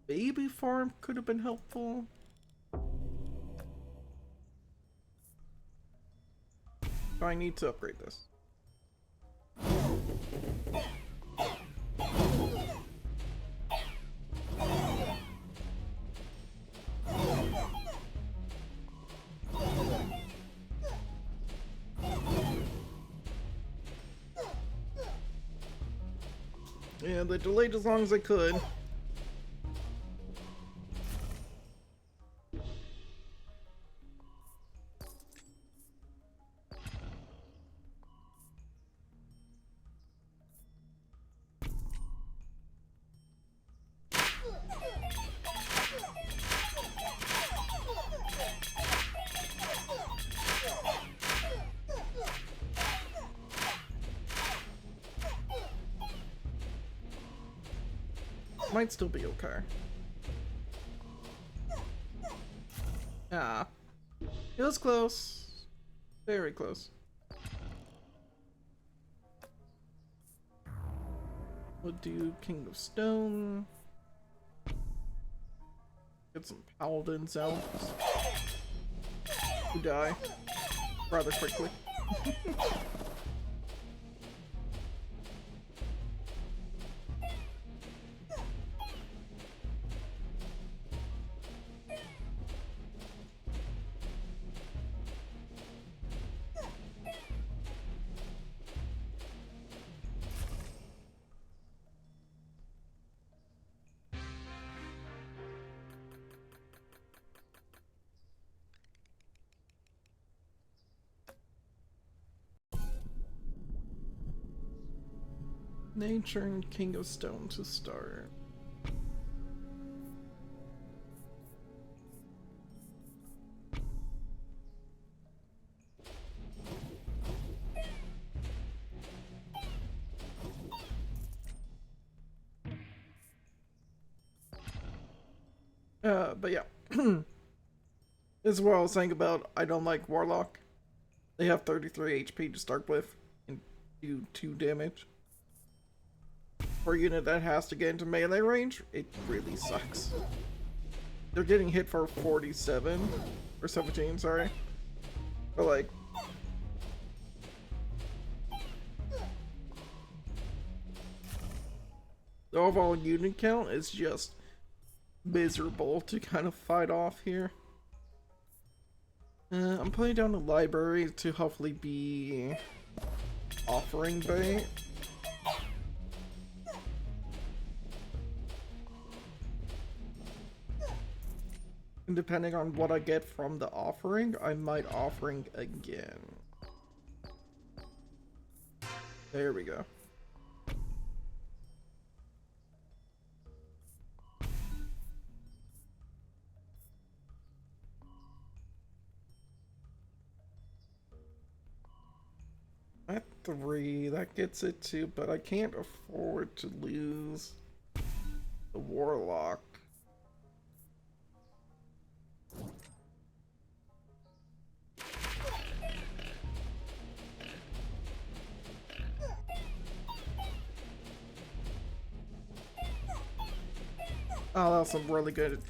Baby farm could have been helpful. I need to upgrade this. Yeah, they delayed as long as they could. Might still be okay. Ah. It was close. Very close. We'll do King of Stone. Get some paladins out. Who die rather quickly. Nature and King of Stone to start. But yeah. This is what I was saying about I don't like Warlock. They have 33 HP to start with and do 2 damage. For a unit that has to get into melee range, it really sucks. They're getting hit for 47 Or 17, sorry. But like, the overall unit count is just miserable to kind of fight off here. I'm putting down the library to hopefully be offering bait. And depending on what I get from the offering, I might offering again. There we go. At 3, that gets it too, but I can't afford to lose the Warlock. Oh, that's some really good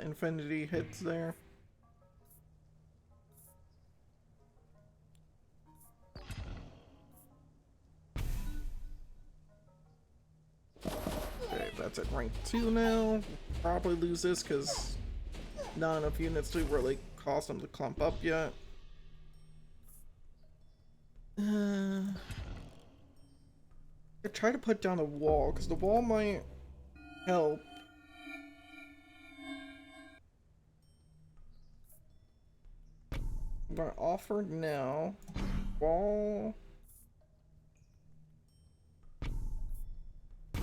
infinity hits there. Okay, that's at rank 2 now. Probably lose this because not enough units to really cause them to clump up yet. I try to put down a wall because the wall might help. I'm gonna offer now. Wall.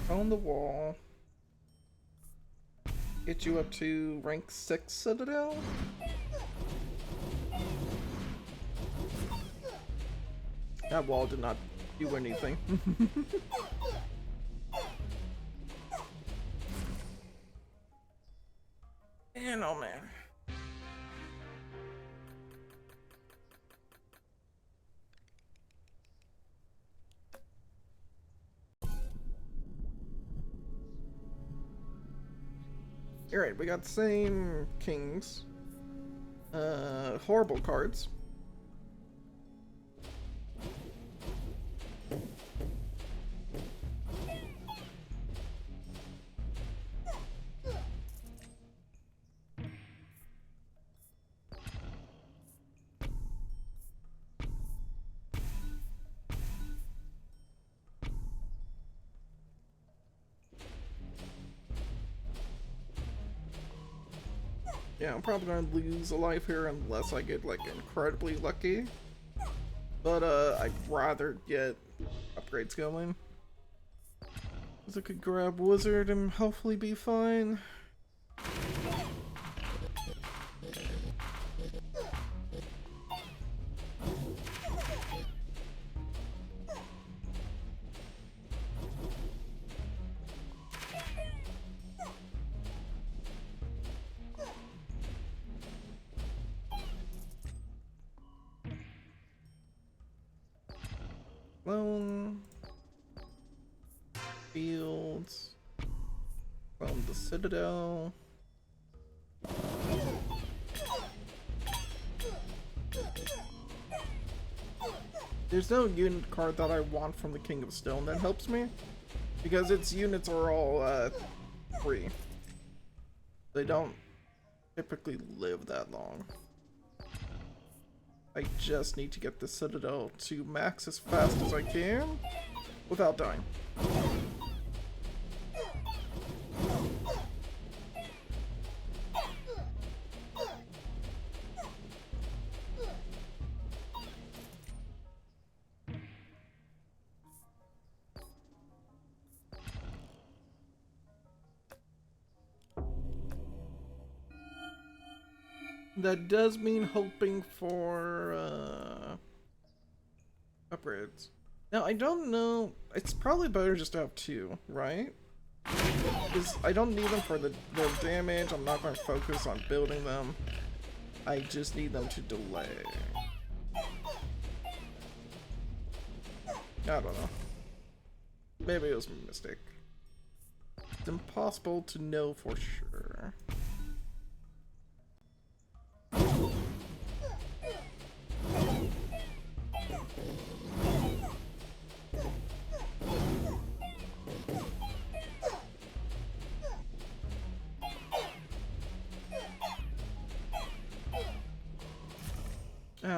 On the wall. Get you up to rank 6 Citadel. That wall did not do anything. Man, oh man. Alright, we got the same kings. Horrible cards. Yeah, I'm probably gonna lose a life here unless I get like incredibly lucky. But I'd rather get upgrades going. Cause I could grab Wizard and hopefully be fine. Clone Fields from the Citadel. There's no unit card that I want from the King of Stone that helps me because its units are all free. They don't typically live that long. I just need to get the Citadel to max as fast as I can without dying. That does mean hoping for upgrades. Now I don't know, it's probably better just to have 2, right? Because I don't need them for the damage, I'm not going to focus on building them. I just need them to delay. I don't know. Maybe it was a mistake. It's impossible to know for sure.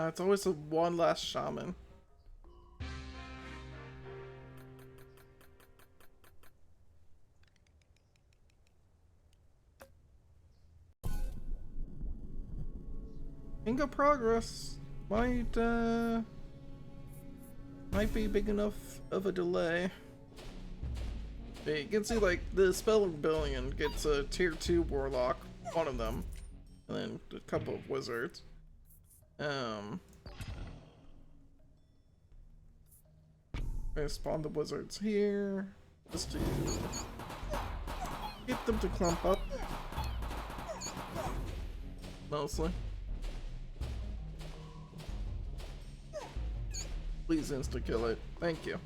It's always the one last shaman. Inga progress might be big enough of a delay. You can see like the Spell Rebellion gets a tier 2 warlock, one of them, and then a couple of wizards. I spawn the wizards here just to get them to clump up, mostly. Please insta-kill it. Thank you.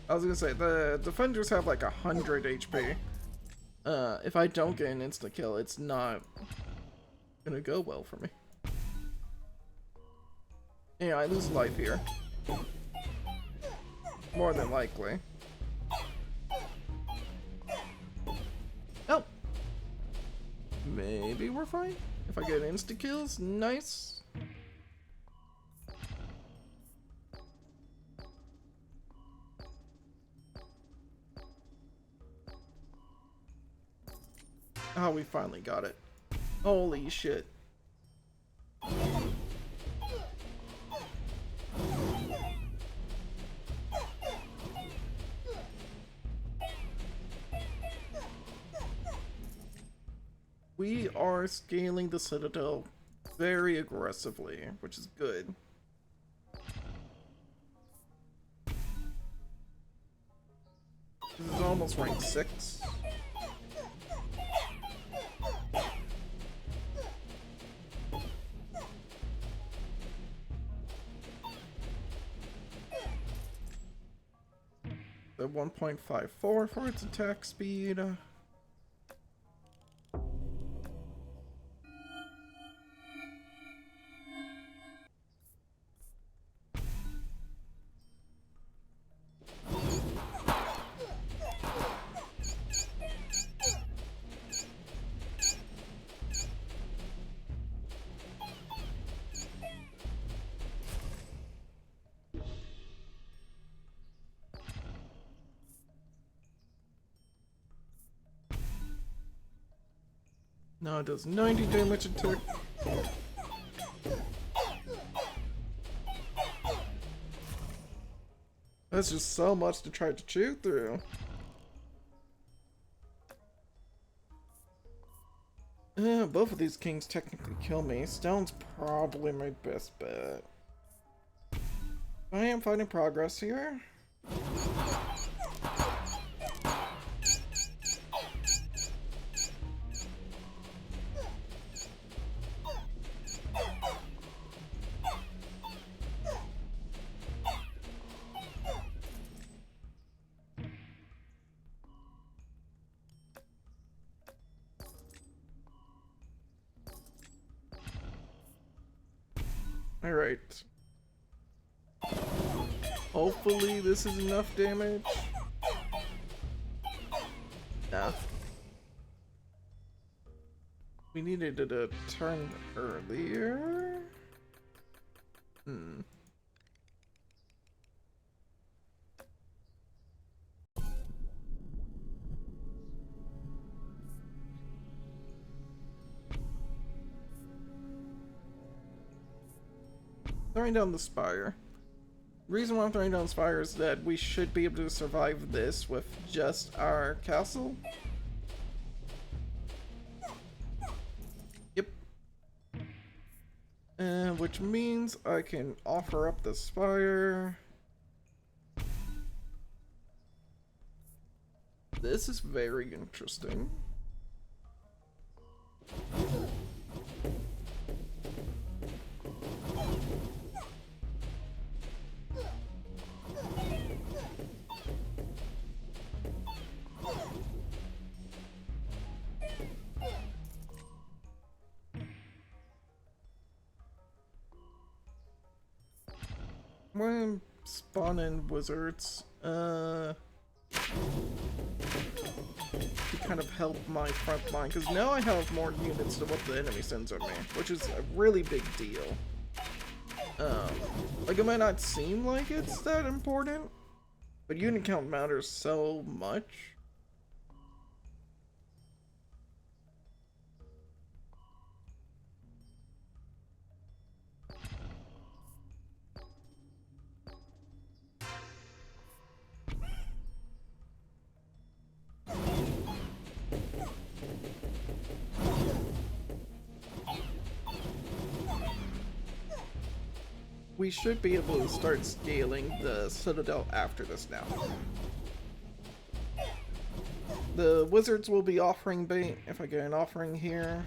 I was gonna say, the defenders have like 100 HP. If I don't get an insta-kill, it's not gonna go well for me. Yeah, I lose life here. More than likely. Oh! Maybe we're fine? If I get insta-kills, nice. Oh, we finally got it. Holy shit. We are scaling the Citadel very aggressively, which is good. This is almost rank 6. The 1.54 for its attack speed. Now it does 90 damage a tick. That's just so much to try to chew through. Both of these kings technically kill me. Stone's probably my best bet. I am finding progress here. Alright. Hopefully this is enough damage. Nah. We needed it a turn earlier. Throwing down the spire. The reason why I'm throwing down the spire is that we should be able to survive this with just our castle. Yep. Which means I can offer up the spire. This is very interesting. I'm spawning wizards, to kind of help my front line, because now I have more units than what the enemy sends at me, which is a really big deal. Um, like, it might not seem like it's that important, but unit count matters so much. We should be able to start scaling the Citadel after this now. The wizards will be offering bait if I get an offering here.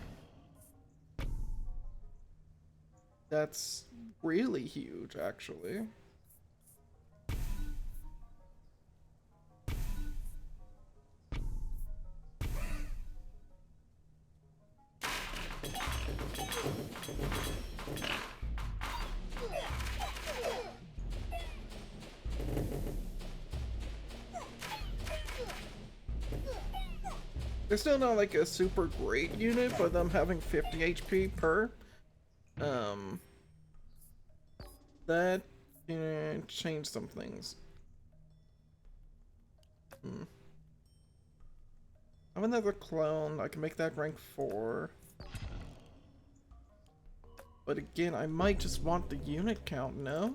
That's really huge, actually. They're still not like a super great unit, but them having 50 HP per, that changed some things. I have another clone. I can make that rank 4. But again, I might just want the unit count, no?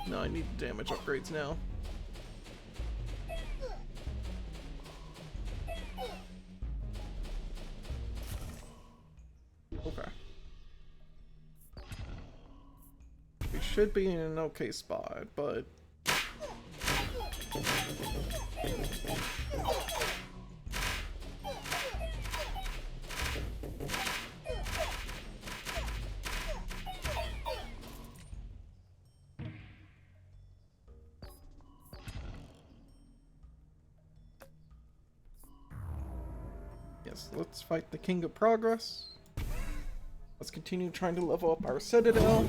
No, I need damage upgrades now. Okay. We should be in an okay spot, but... Yes, let's fight the King of Progress. Let's continue trying to level up our Citadel.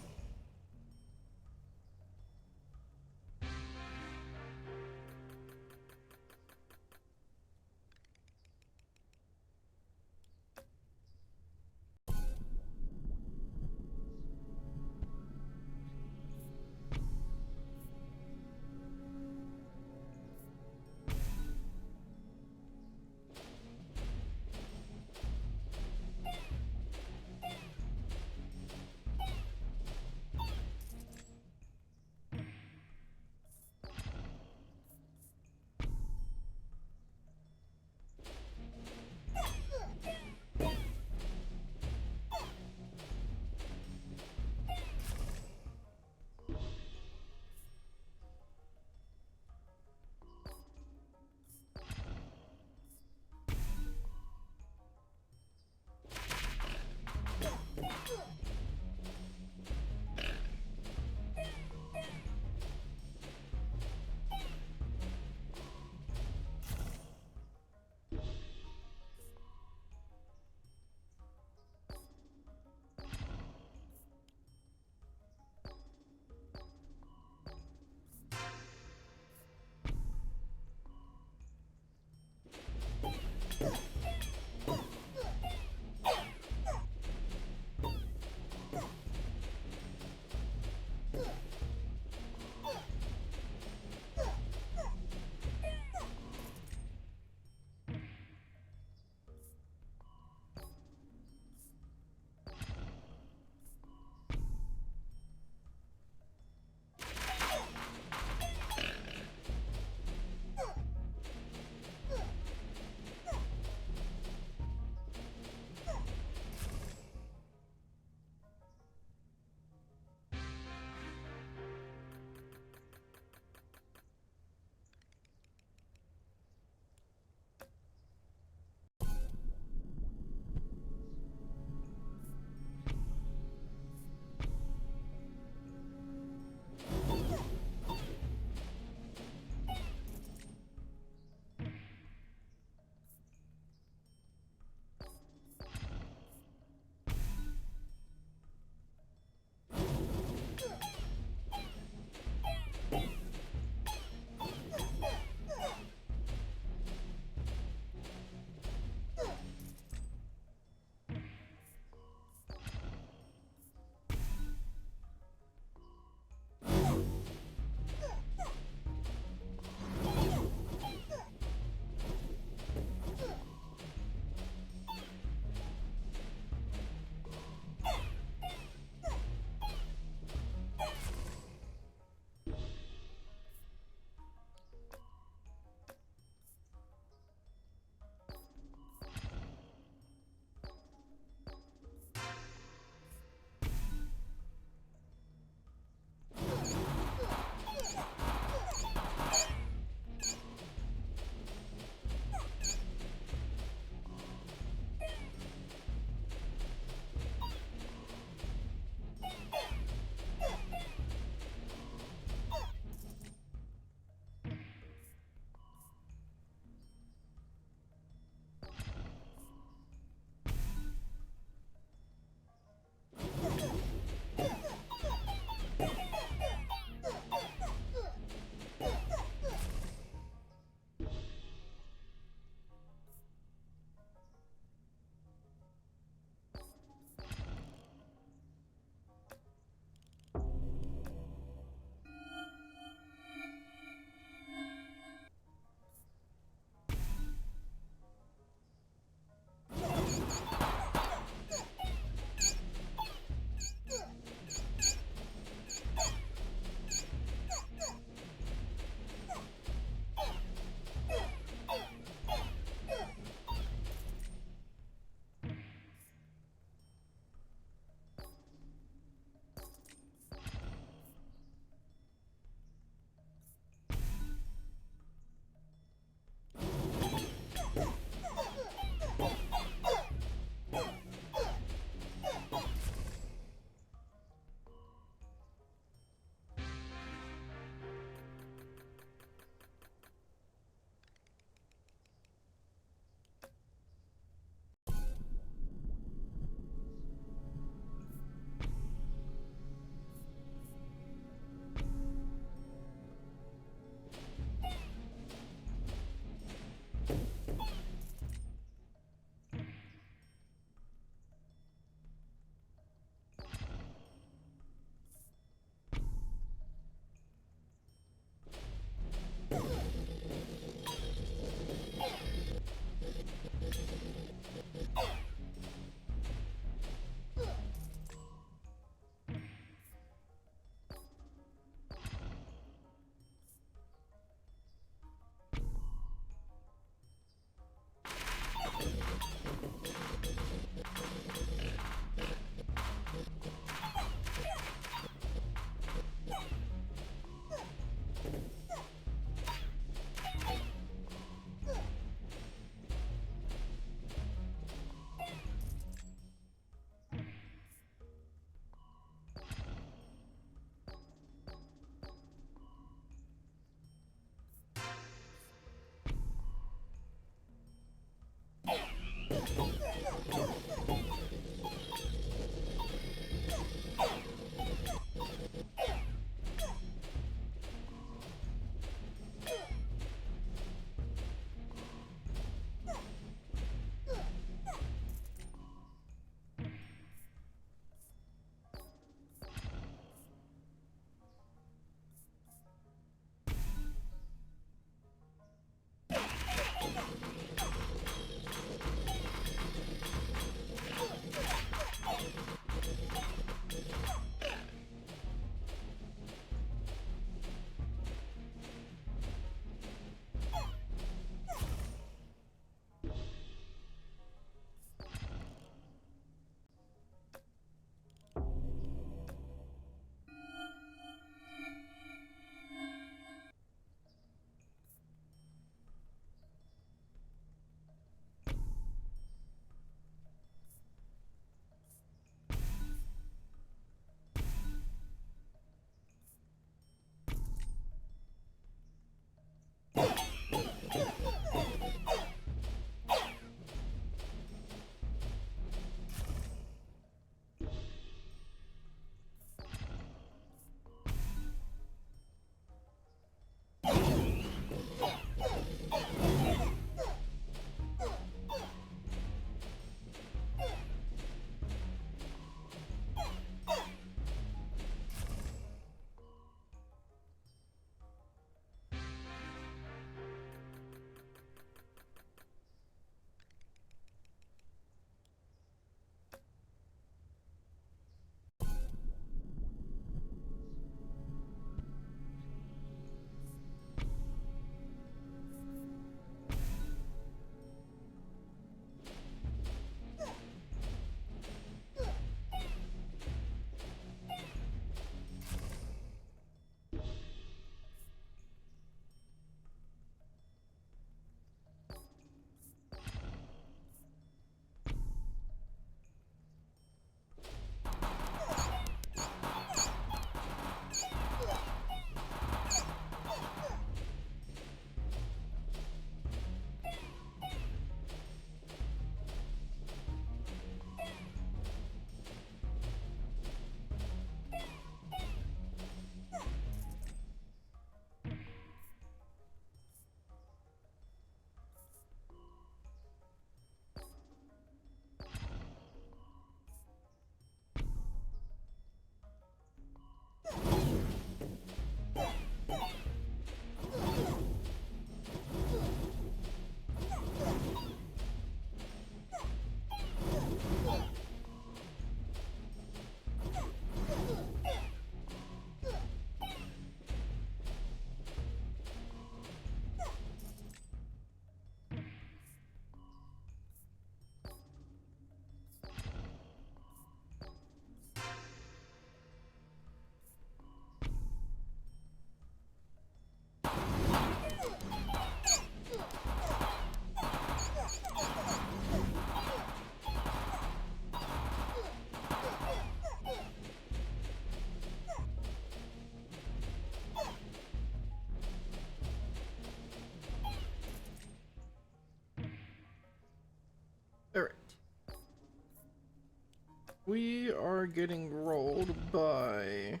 We are getting rolled by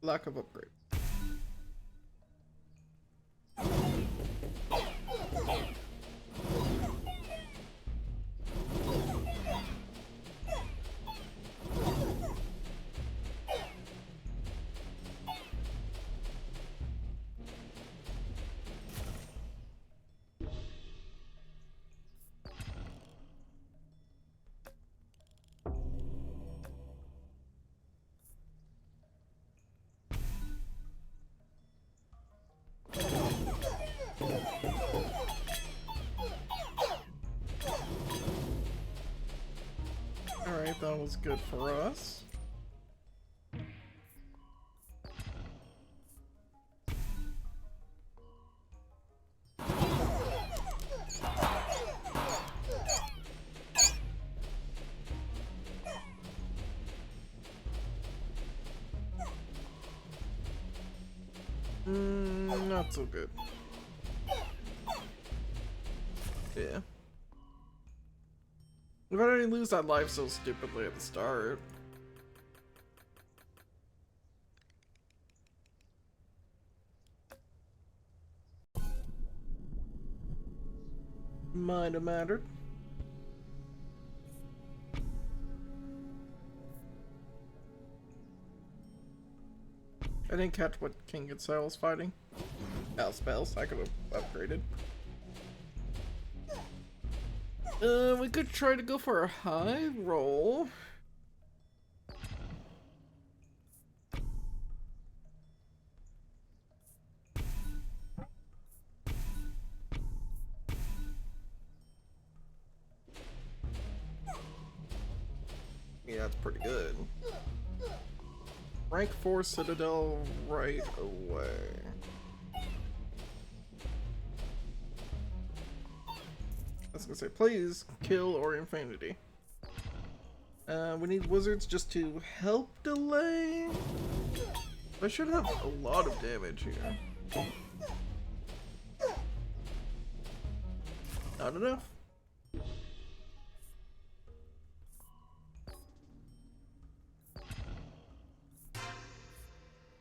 lack of upgrade. Alright, that was good for us. Not so good. Yeah. Why did I lose that life so stupidly at the start? Might have mattered. I didn't catch what King Giselle was fighting. Spells, I could have upgraded. We could try to go for a high roll. Yeah, that's pretty good. Rank 4 Citadel right away. I was gonna say, please kill or infinity. We need wizards just to help delay. I should have a lot of damage here. Not enough.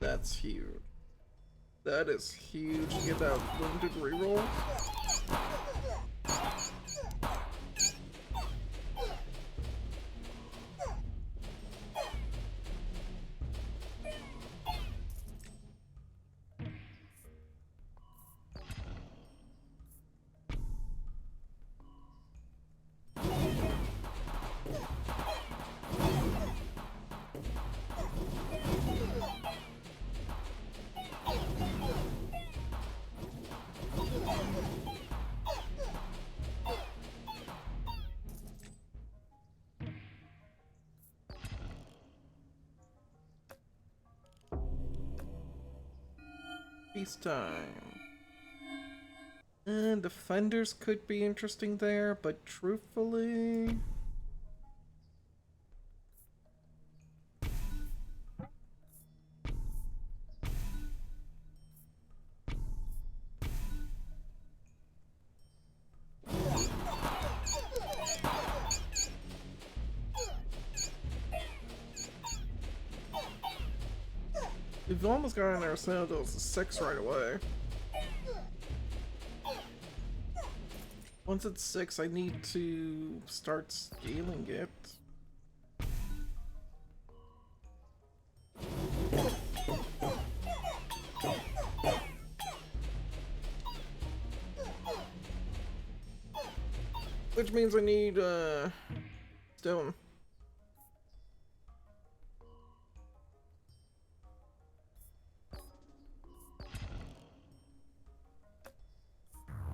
That's huge. That is huge. Get that limited reroll. Time. And defenders could be interesting there, but truthfully, we've almost gotten ourselves a 6 right away. Once it's 6, I need to start scaling it. Which means I need, stone.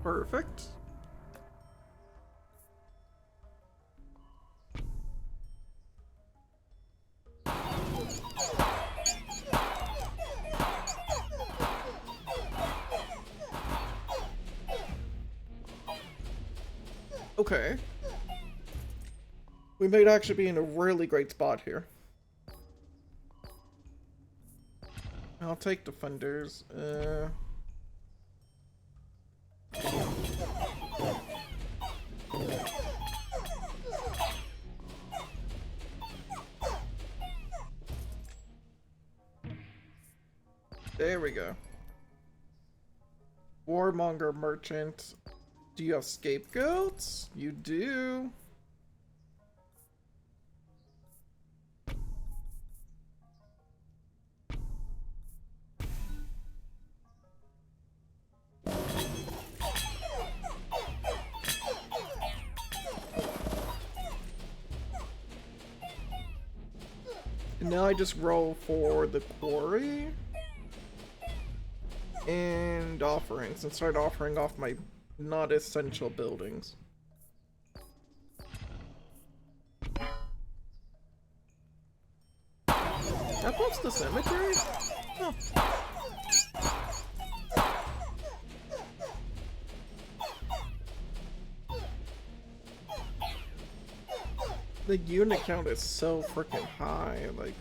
Perfect. Okay. We might actually be in a really great spot here. I'll take defenders. There we go. Warmonger merchant. Do you have scapegoats? You do. And now I just roll for the quarry and offerings and start offering off my not essential buildings. That bumps the cemetery? Oh. The unit count is so freaking high, like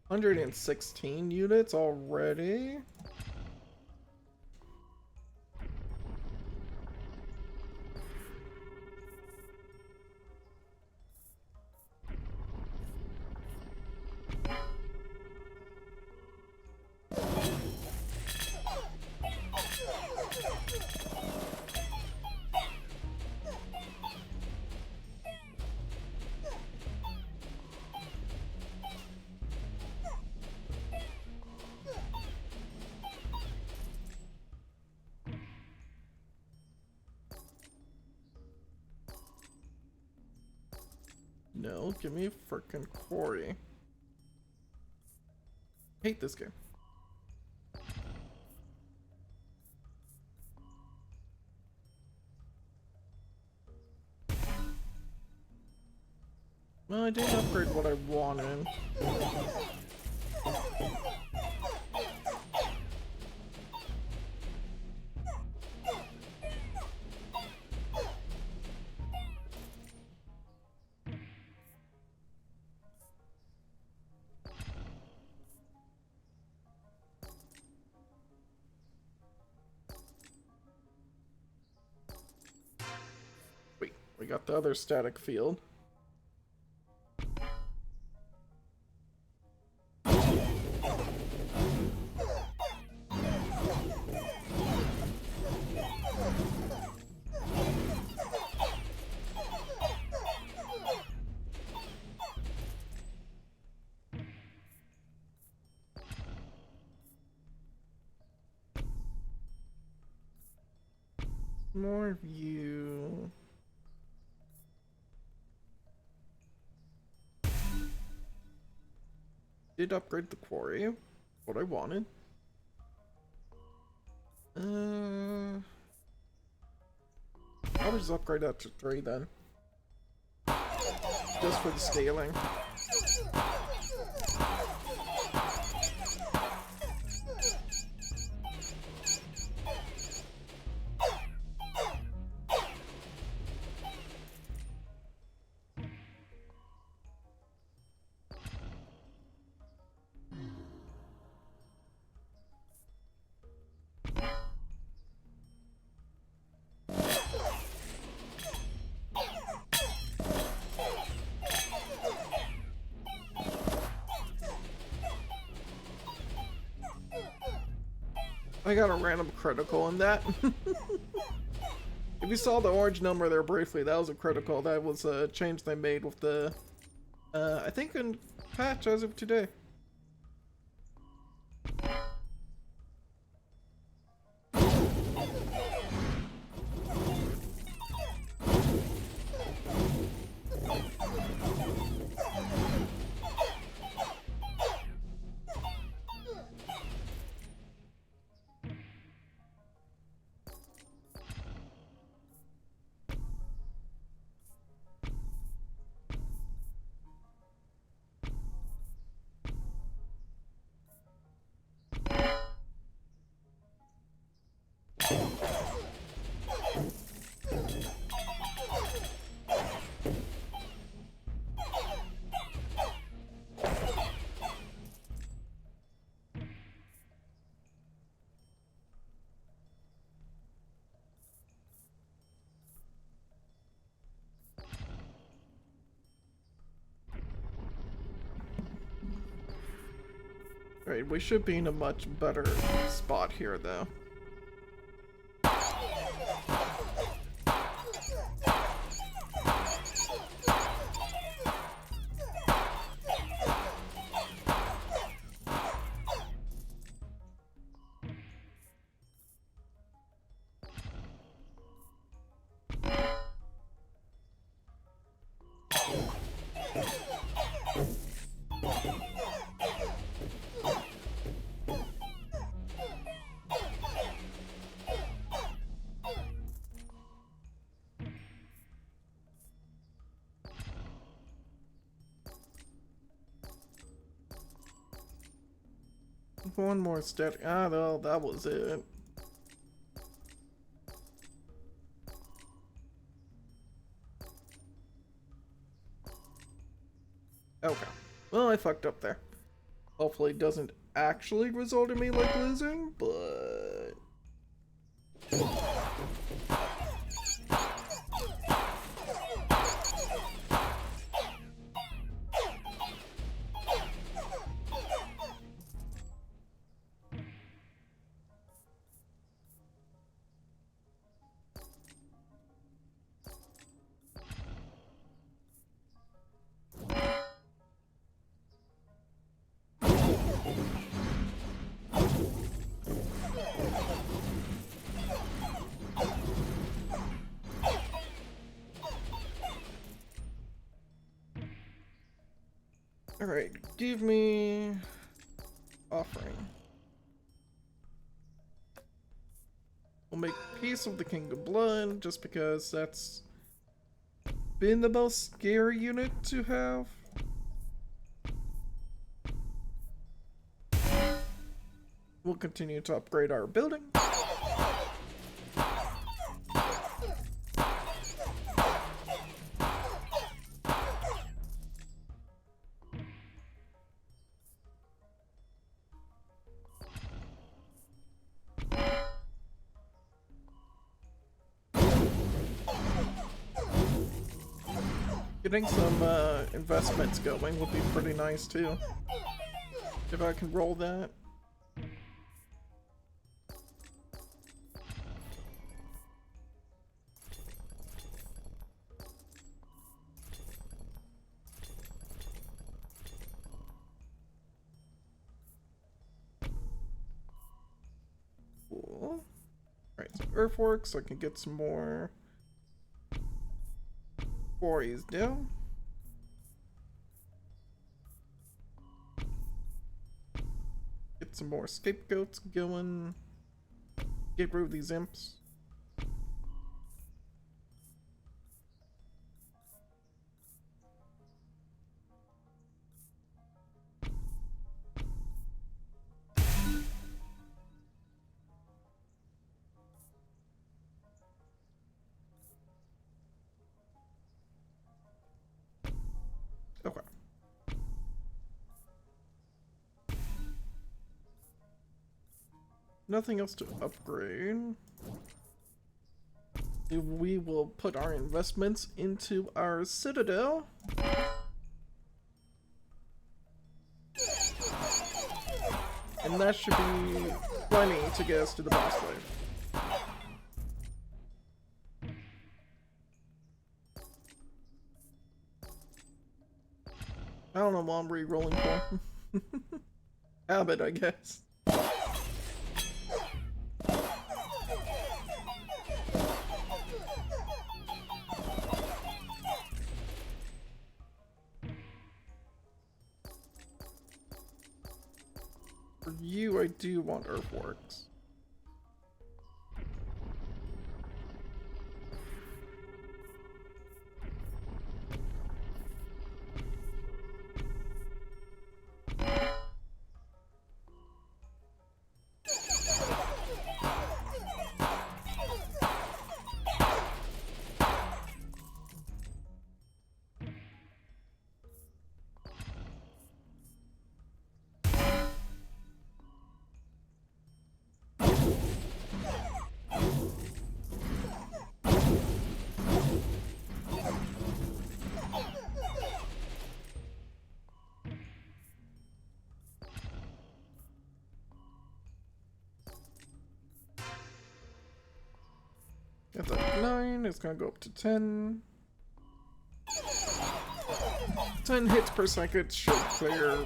116 units already? No, give me a frickin' quarry. Hate this game. Well, I didn't upgrade what I wanted. We got the other static field. More of you. Did upgrade the quarry, what I wanted. I'll just upgrade that to 3 then. Just for the scaling. I got a random critical in that. If you saw the orange number there briefly, that was a critical. That was a change they made with the, I think in patch as of today. Alright, we should be in a much better spot here, though. One more step. Ah, no, that was it. Okay. Well, I fucked up there. Hopefully it doesn't actually result in me, like, losing, but... Alright, give me... offering. We'll make peace with the King of Blood, just because that's been the most scary unit to have. We'll continue to upgrade our building. Getting some investments going would be pretty nice too. If I can roll that. Cool. Alright, so earthworks, so I can get some more quarries down. Get some more scapegoats going. Get rid of these imps. Okay. Nothing else to upgrade. We will put our investments into our citadel. And that should be plenty to get us to the boss fight. I don't know what I'm re-rolling for. Habit, I guess. For you, I do want earthworks. 9, it's gonna go up to 10. 10 hits per second should clear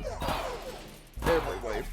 every wave.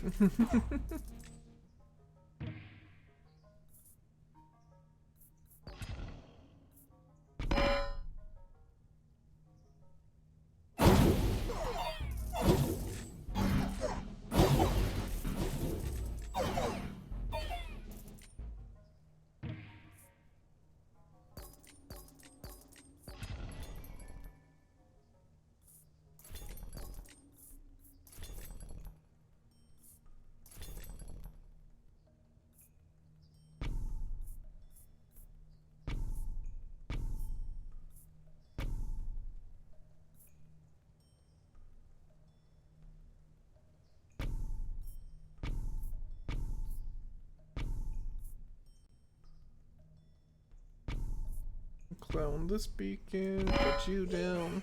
Clone this beacon, put you down.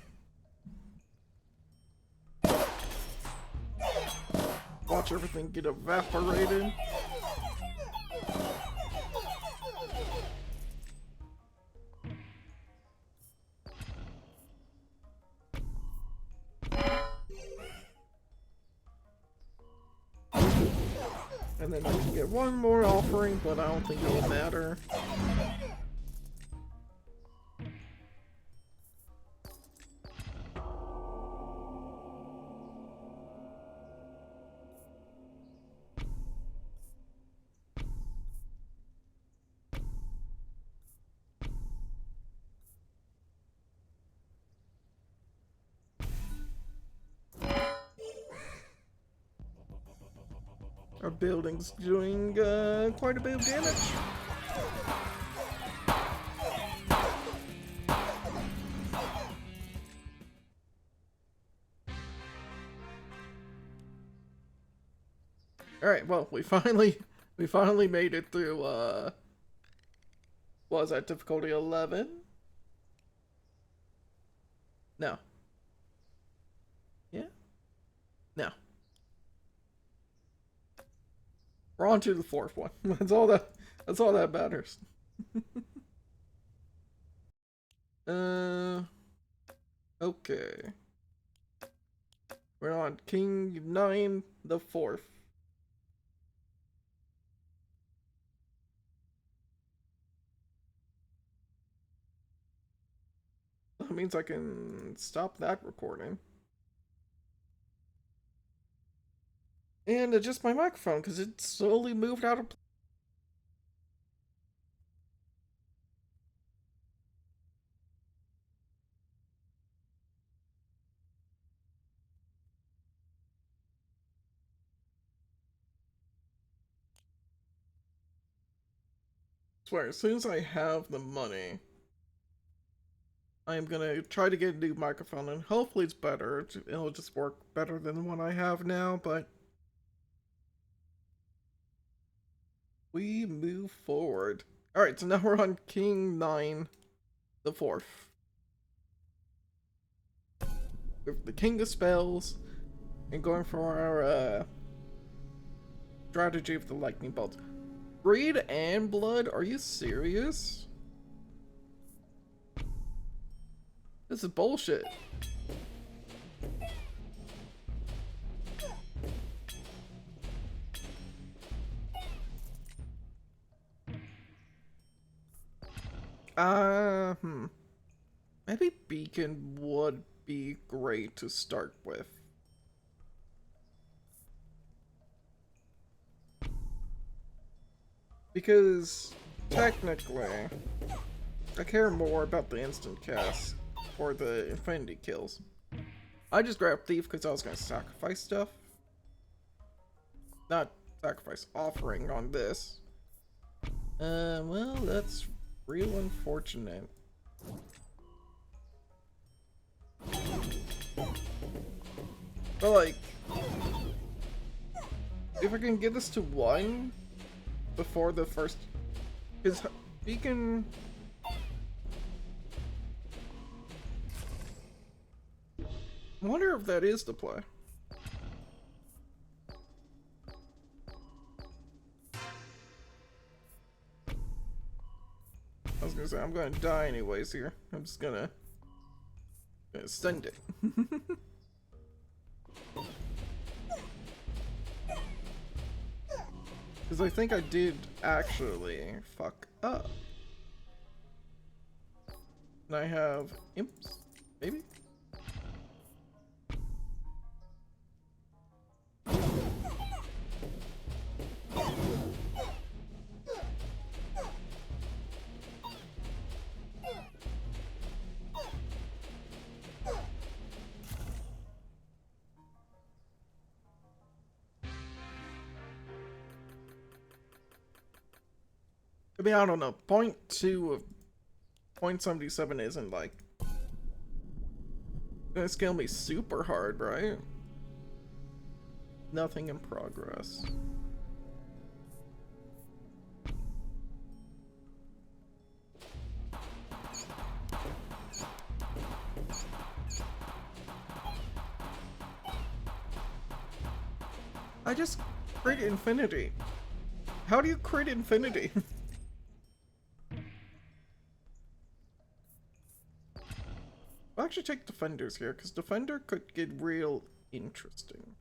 Watch everything get evaporated. And then you can get one more offering, but I don't think it'll matter. Our building's doing quite a bit of damage. Alright, well, we finally made it through, what was that, difficulty 11? No. Yeah? No. We're on to the 4th one. That's all that matters. Okay. We're on King 9 the 4th. That means I can stop that recording. And adjust my microphone, because it slowly moved out of... I swear, as soon as I have the money, I'm gonna try to get a new microphone, and hopefully it's better. It'll just work better than the one I have now, but... we move forward. Alright, so now we're on King 9 the 4th. With the King of Spells, and going for our strategy of the Lightning Bolt. Greed and Blood? Are you serious? This is bullshit. Maybe Beacon would be great to start with. Because, technically, I care more about the instant cast or the infinity kills. I just grabbed Thief because I was going to sacrifice stuff. Not sacrifice, offering on this. Well, that's real unfortunate. But like, if I can get this to 1 before the first, because Beacon, I wonder if that is the play. I was gonna is it? I'm gonna die anyways here. I'm just gonna send it. Because I think I did actually fuck up. And I have imps, maybe? I mean, I don't know. 0.2 of 0.77 isn't like gonna scale me super hard, right? Nothing in progress. I just crit infinity. How do you crit infinity? I'll actually take defenders here, because defender could get real interesting.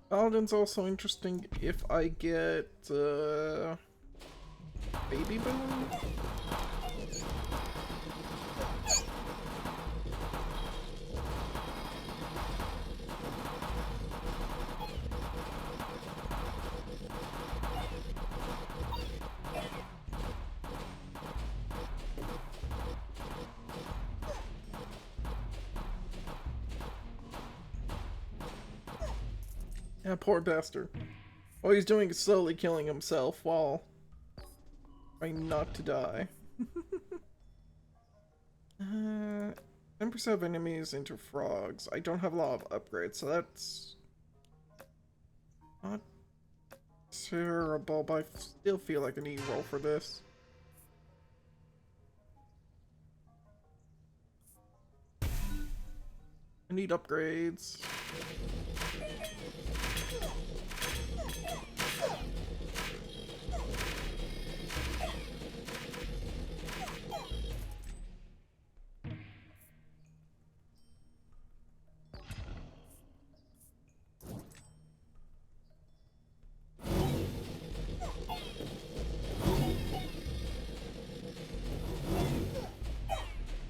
Paladin's also interesting if I get Baby Boom. Yeah, poor bastard. All he's doing is slowly killing himself while trying not to die. 10% of enemies into frogs. I don't have a lot of upgrades, so that's not terrible, but I still feel like I need to roll for this. I need upgrades.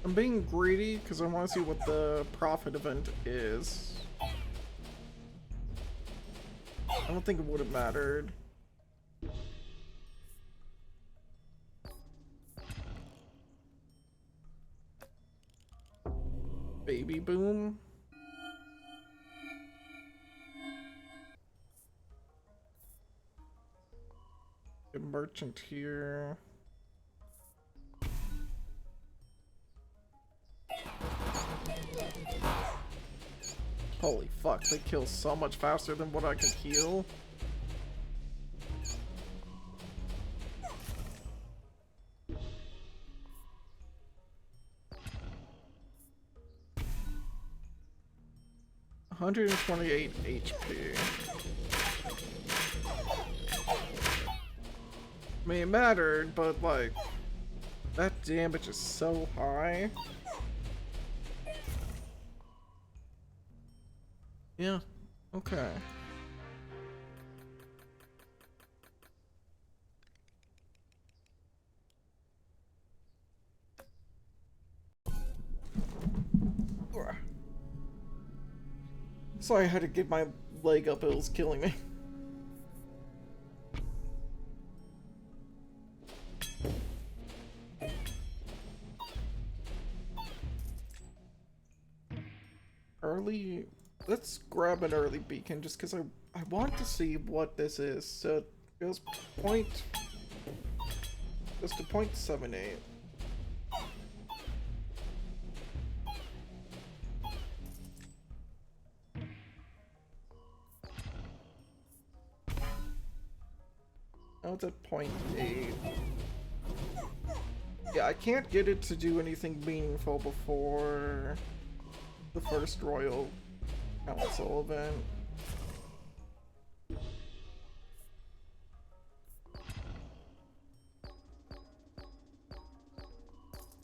I'm being greedy because I want to see what the profit event is. I don't think it would have mattered. Baby Boom. A merchant here. Holy fuck, they kill so much faster than what I can heal. $128 HP. I mean, it mattered, but like, that damage is so high. Yeah, okay. Sorry, I had to get my leg up, it was killing me. Early... Let's grab an early beacon just because I want to see what this is. So it goes just to 0.78. Now it's at 0.8. Yeah, I can't get it to do anything meaningful before the first Royal Council event.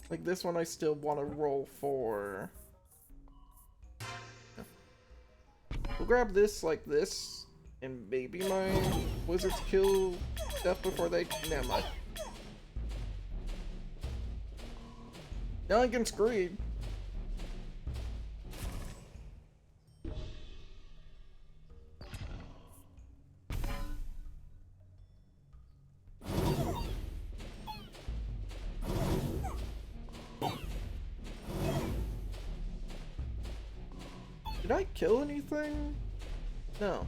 Like this one I still want to roll for. We'll grab this like this, and maybe my wizards kill stuff before they... Never mind. Now I can screed. Did I kill anything? No.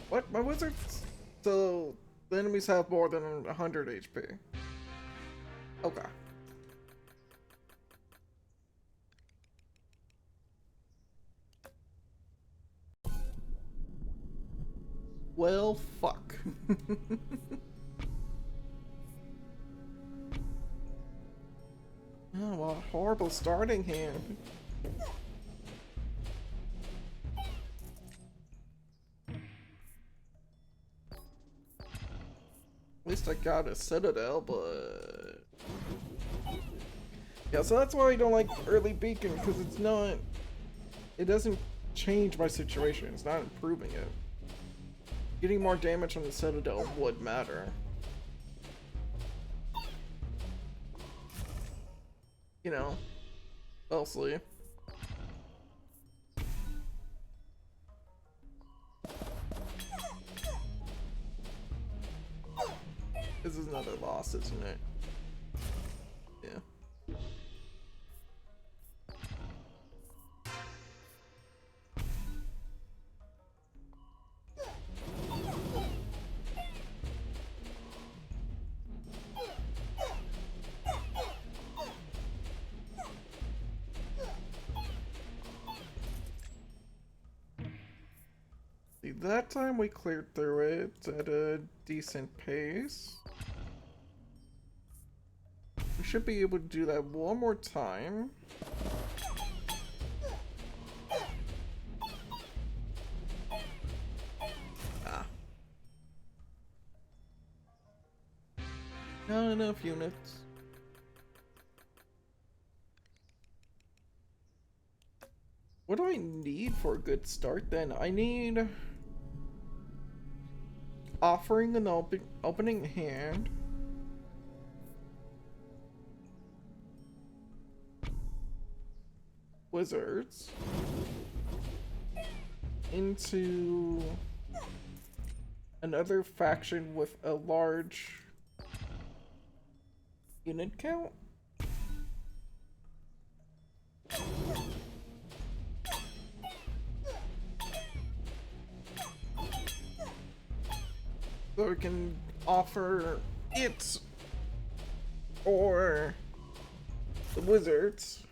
What? My wizards? So, the enemies have more than 100 HP. Okay. Well, fuck. Oh, what a horrible starting hand. At least I got a Citadel, but... Yeah, so that's why I don't like early Beacon, because it's not... It doesn't change my situation, it's not improving it. Getting more damage from the Citadel would matter. You know, mostly. This is another loss, isn't it? Yeah. See, that time we cleared through it at a decent pace. We should be able to do that one more time. Ah. Not enough units. What do I need for a good start then? I need... Offering an opening hand. Wizards. Into... another faction with a large... unit count? So we can offer it or the wizards.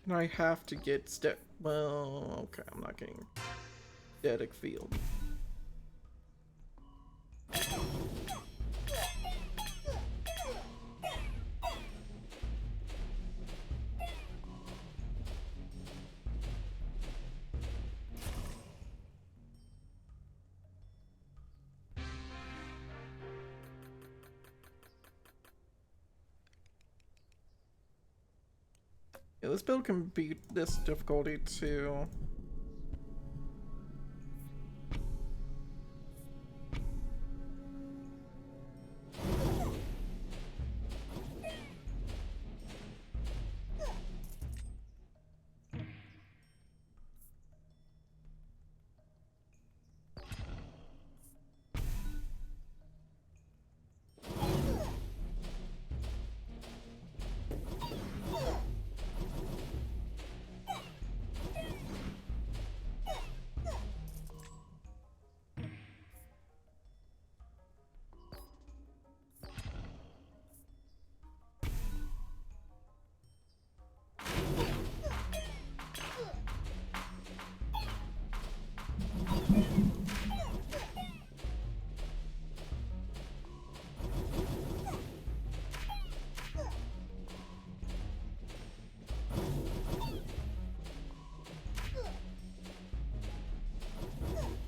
And I have to get well, okay, I'm not getting static field. Yeah, this build can beat this difficulty too.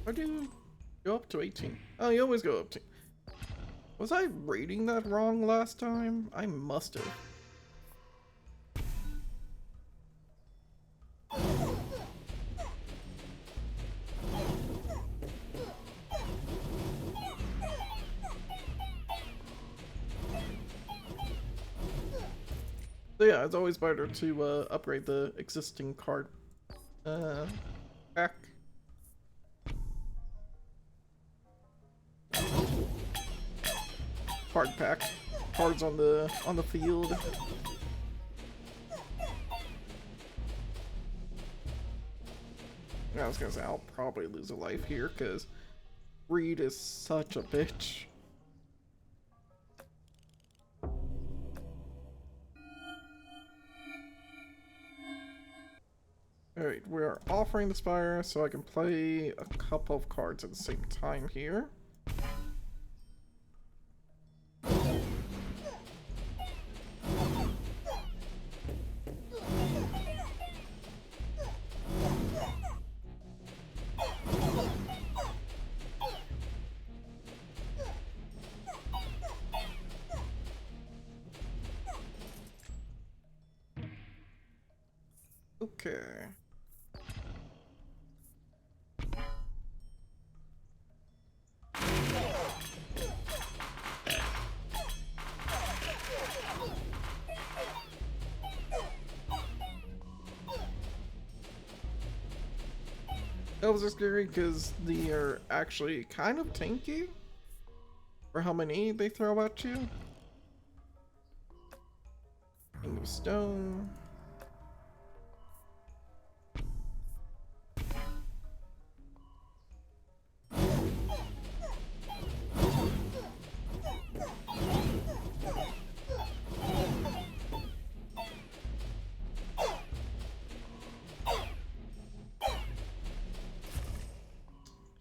Or do you go up to 18? Oh, you always go up to... Was I rating that wrong last time? I must have. So yeah, it's always better to upgrade the existing card pack. Card pack. Cards on the field. I was gonna say I'll probably lose a life here because Reed is such a bitch. Alright, we're offering the Spire so I can play a couple of cards at the same time here. Okay. Elves are scary because they are actually kind of tanky for how many they throw at you. King of Stone.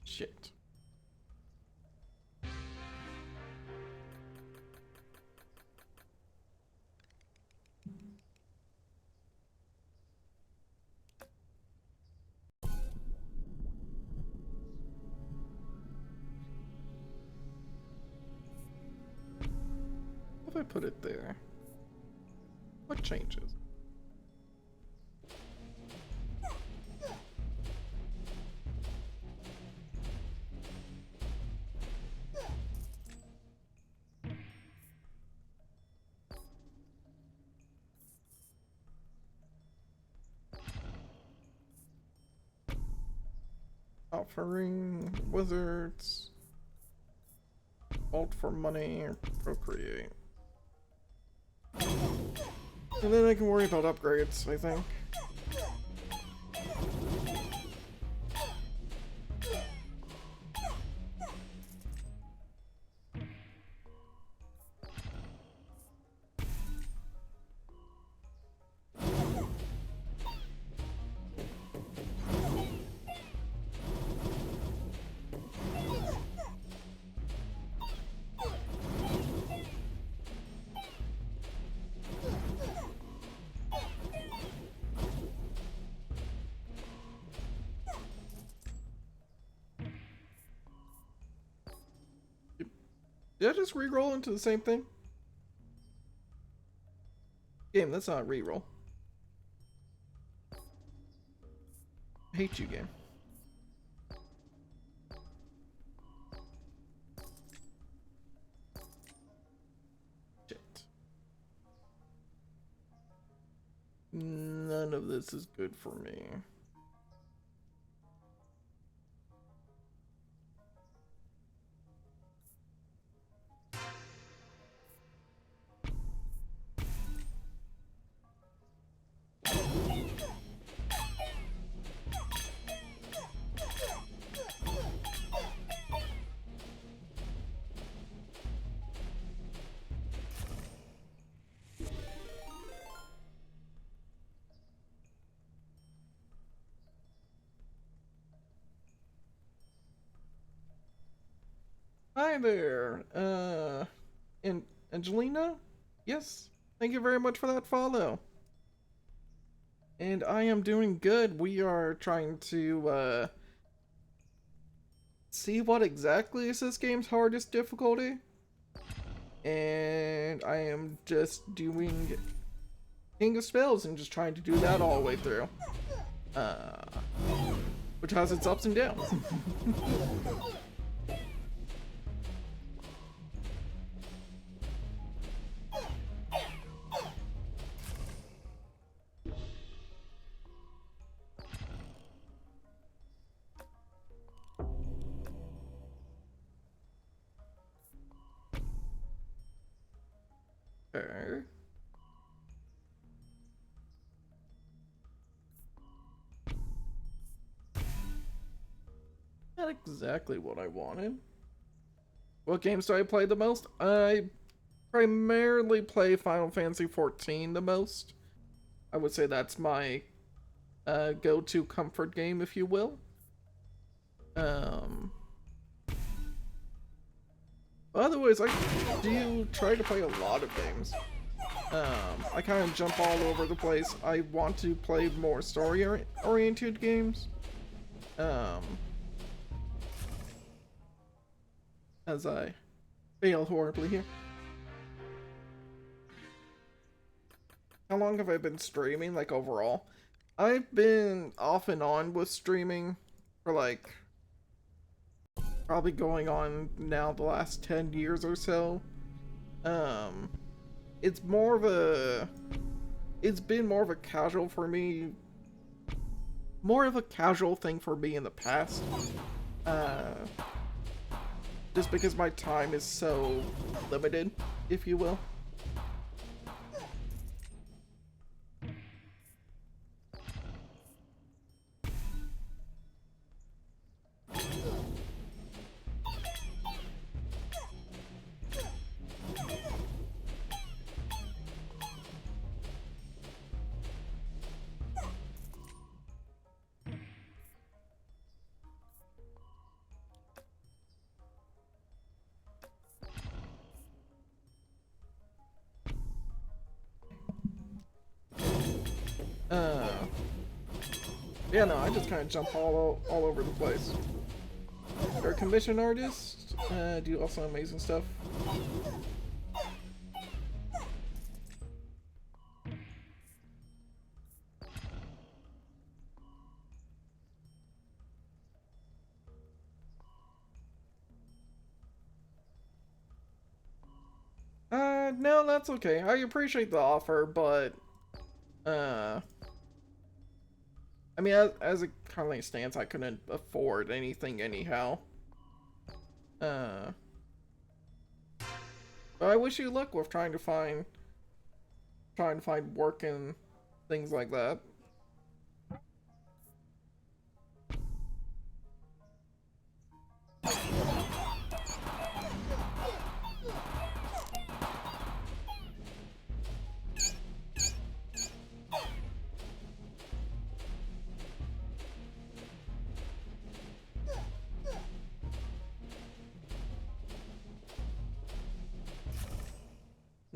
Shit. If I put it there, what changes? Offering wizards. Alt for money, procreate. And then I can worry about upgrades, I think. Did I just reroll into the same thing? Game, that's not a reroll. I hate you, game. Shit. None of this is good for me. Hi there, and Angelina? Yes, thank you very much for that follow. And I am doing good. We are trying to, see what exactly is this game's hardest difficulty. And I am just doing King of Spells and just trying to do that all the way through. Which has its ups and downs. Okay. Not exactly what I wanted. What games do I play the most? I primarily play Final Fantasy XIV the most. I would say that's my go-to comfort game, if you will. Otherwise, I do try to play a lot of games. I kind of jump all over the place. I want to play more story-oriented games. As I fail horribly here. How long have I been streaming, like, overall? I've been off and on with streaming for, like, probably going on now the last 10 years or so. It's more of a... It's been more of a casual for me... More of a casual thing for me in the past. Just because my time is so limited, if you will. Yeah, no, I just kind of jump all over the place. You're a commission artist, do also amazing stuff. No, that's okay. I appreciate the offer, but, I mean, as it currently stands, I couldn't afford anything anyhow. But I wish you luck with trying to find work and things like that.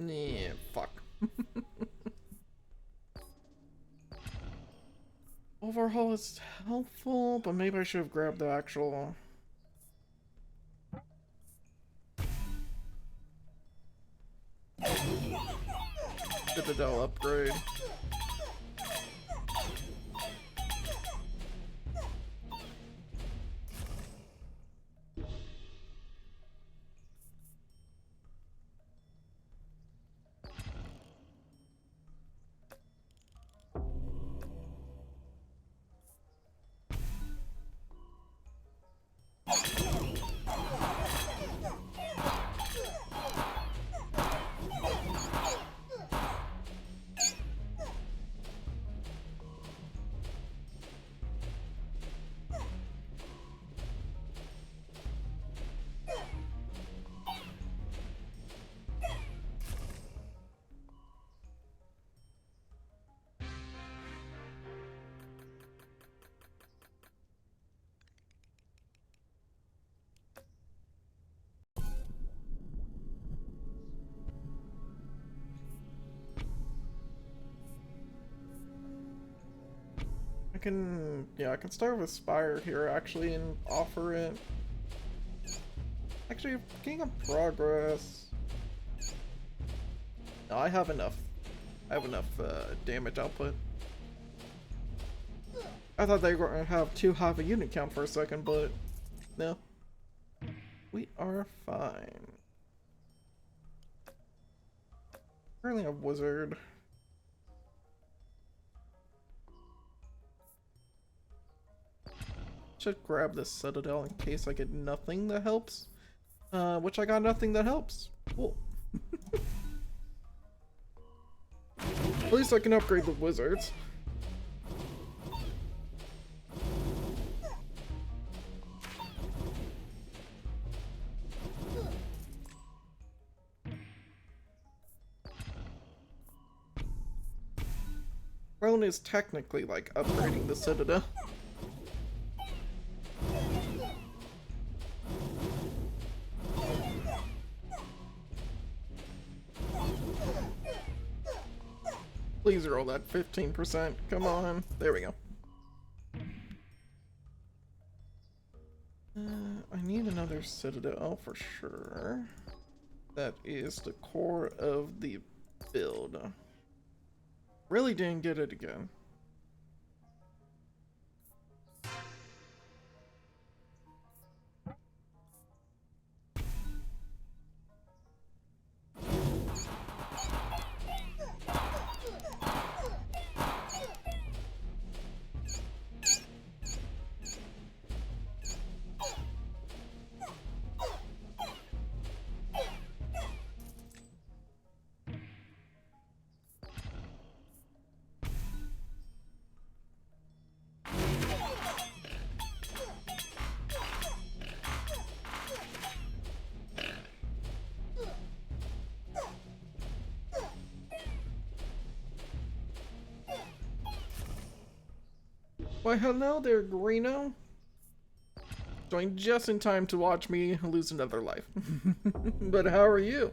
Yeah, fuck. Overhaul is helpful, but maybe I should have grabbed the actual... Citadel upgrade. I can start with Spire here actually and offer it. Actually, King of Progress. No, I have enough. I have enough damage output. I thought they were going to have too high of a unit count for a second, but no. We are fine. Currently a wizard. Should grab this citadel in case I get nothing that helps. Which I got nothing that helps. Cool. At least I can upgrade the wizards. Throne is technically like upgrading the citadel. Please roll that 15%. Come on. There we go. I need another citadel for sure. That is the core of the build. Really didn't get it again. Why hello there, Greeno. Joined just in time to watch me lose another life. But how are you?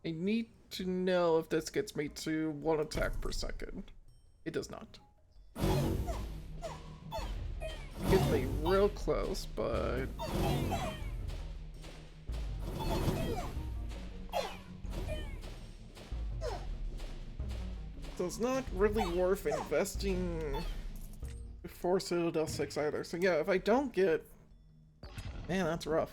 I need to know if this gets me to 1 attack per second. It does not. It gets me real close, but... So it's not really worth investing before Citadel 6 either. So yeah, if I don't get... Man, that's rough.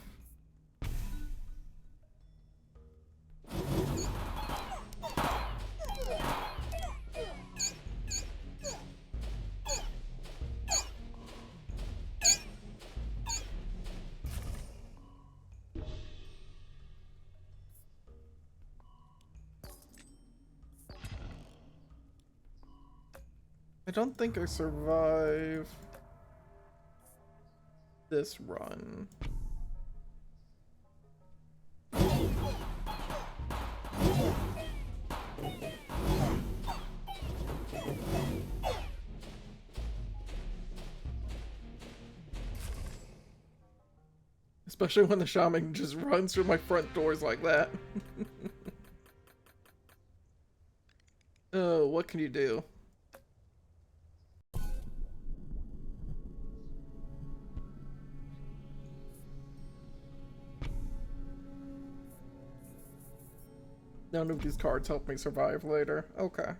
I don't think I survive this run. Especially when the shaman just runs through my front doors like that. Oh, what can you do? None of these cards help me survive later. Okay.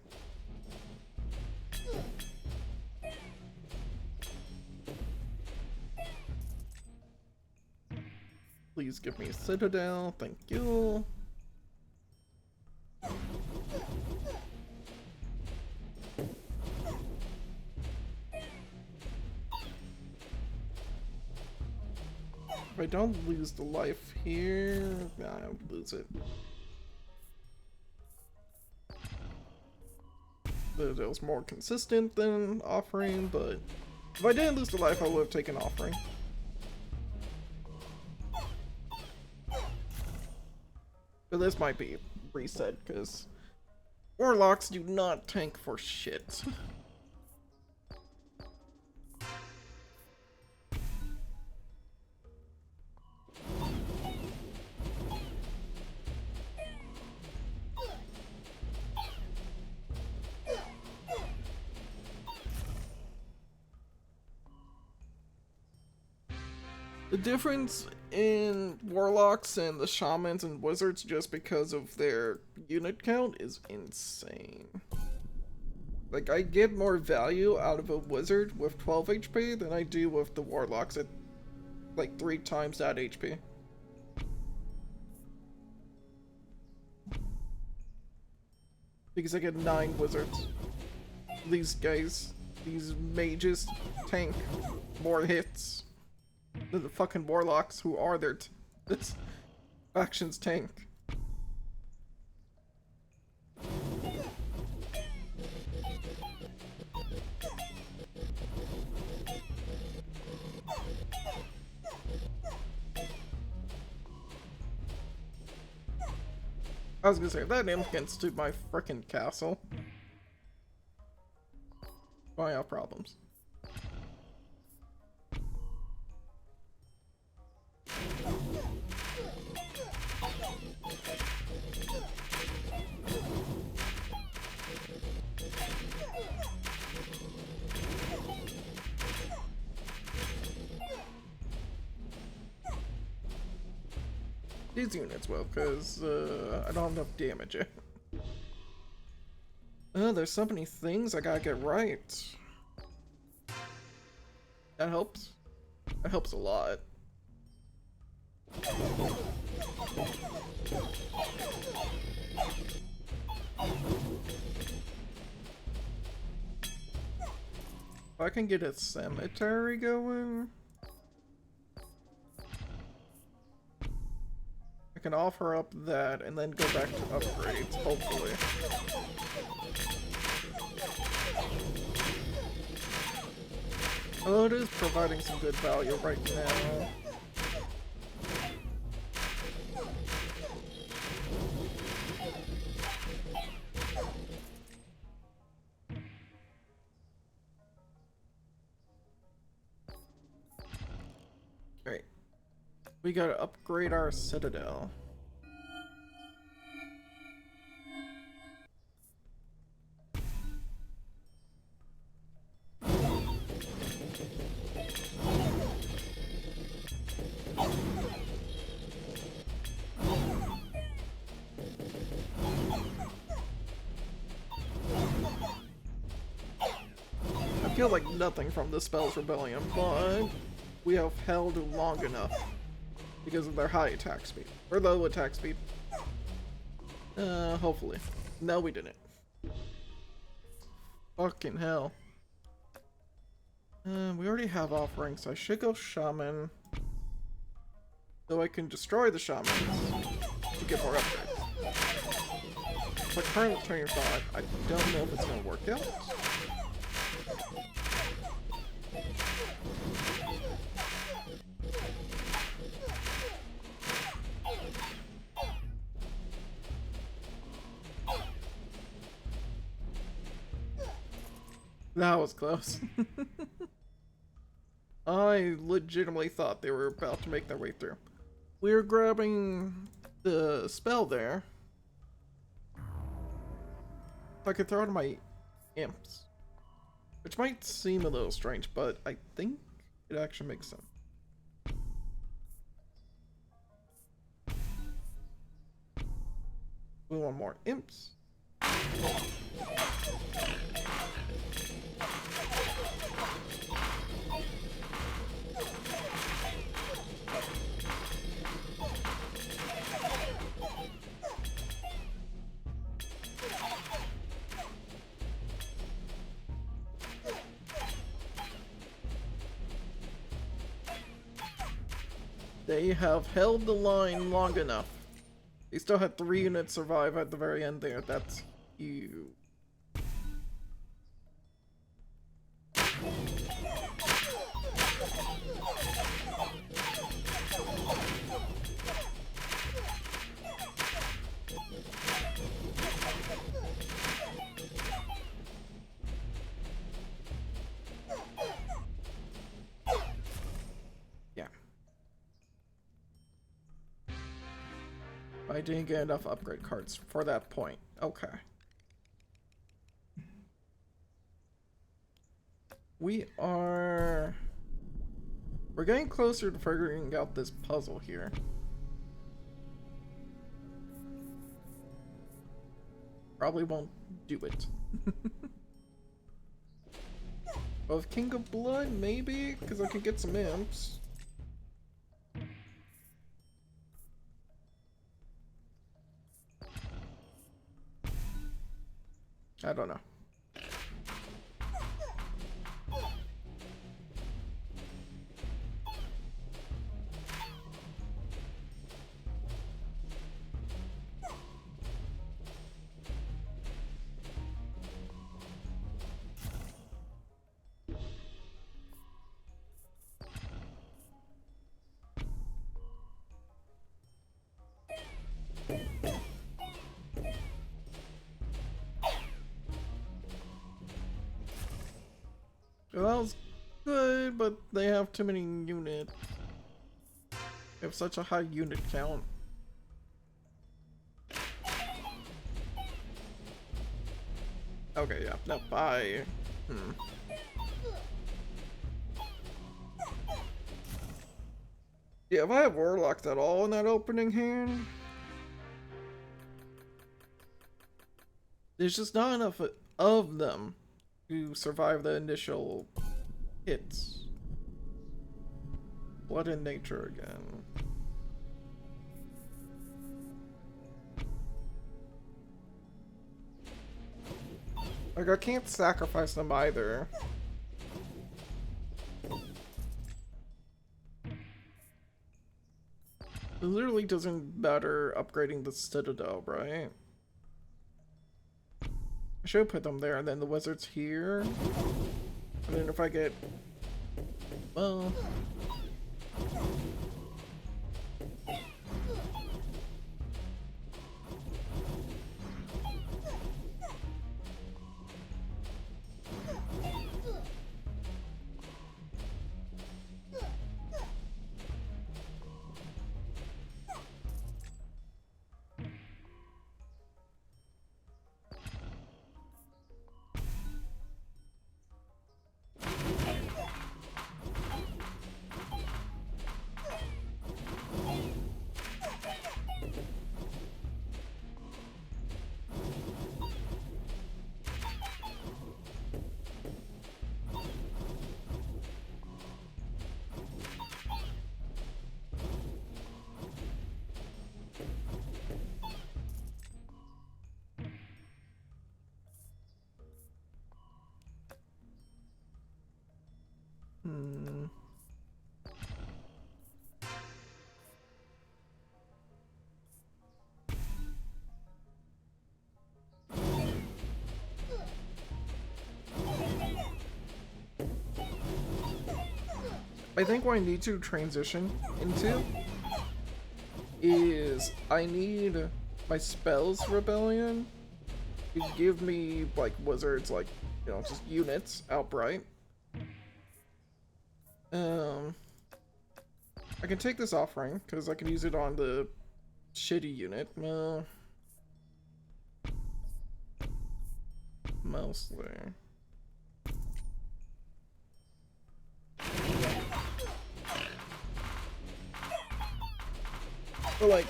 Please give me a citadel. Thank you. If I don't lose the life here, I'll lose it. It was more consistent than offering, but if I didn't lose the life, I would have taken offering. But this might be reset, because warlocks do not tank for shit. The difference in warlocks and the shamans and wizards just because of their unit count is insane. Like, I get more value out of a wizard with 12 HP than I do with the warlocks at like 3 times that HP. Because I get 9 wizards. These guys, these mages, tank more hits than the fucking warlocks who are this faction's tank. I was gonna say, that imp gets to my frickin' castle. I have problems. These units will, because I don't have enough damage yet. There's so many things I gotta get right. That helps. That helps a lot. If I can get a cemetery going, I can offer up that and then go back to upgrades, hopefully. Although it is providing some good value right now. Great. We gotta upgrade our citadel. I feel like nothing from the Spell's Rebellion, but we have held long enough because of their high attack speed. Or low attack speed. Hopefully. No, we didn't. Fucking hell. We already have offerings, so I should go Shaman. So I can destroy the Shamans to get more upgrades. But current train of thought, I don't know if it's gonna work out. That was close. I legitimately thought they were about to make their way through. We were grabbing the spell there. I could throw it to my imps. Which might seem a little strange, but I think it actually makes sense. We want more imps. They have held the line long enough. They still had 3 units survive at the very end there. That's huge. I didn't get enough upgrade cards for that point. Okay. We are We're getting closer to figuring out this puzzle here. Probably won't do it. Of King of Blood, maybe? Because I could get some imps. I don't know. Well, that was good, but they have too many units. They have such a high unit count. Okay, yeah, no, bye. Yeah, if I have warlocks at all in that opening hand, there's just not enough of them to survive the initial hits. Blood in nature again. Like, I can't sacrifice them either. It literally doesn't matter upgrading the Citadel, right? I should put them there, and then the wizards here. And then if I get... well... I think what I need to transition into is I need my spells rebellion to give me like wizards, like, you know, just units outright. I can take this offering because I can use it on the shitty unit. Mostly. But like,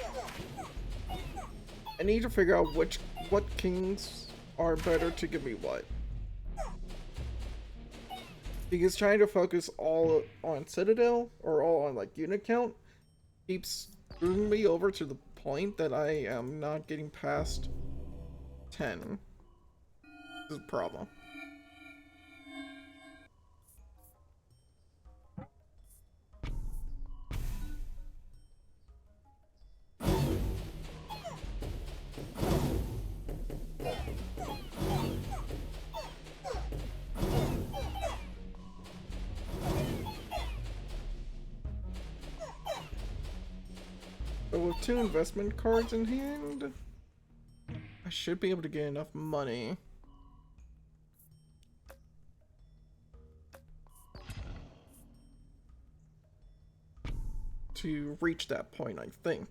I need to figure out what kings are better to give me what. Because trying to focus all on Citadel or all on like unit count keeps screwing me over to the point that I am not getting past 10. This is a problem. But with 2 investment cards in hand, I should be able to get enough money to reach that point, I think.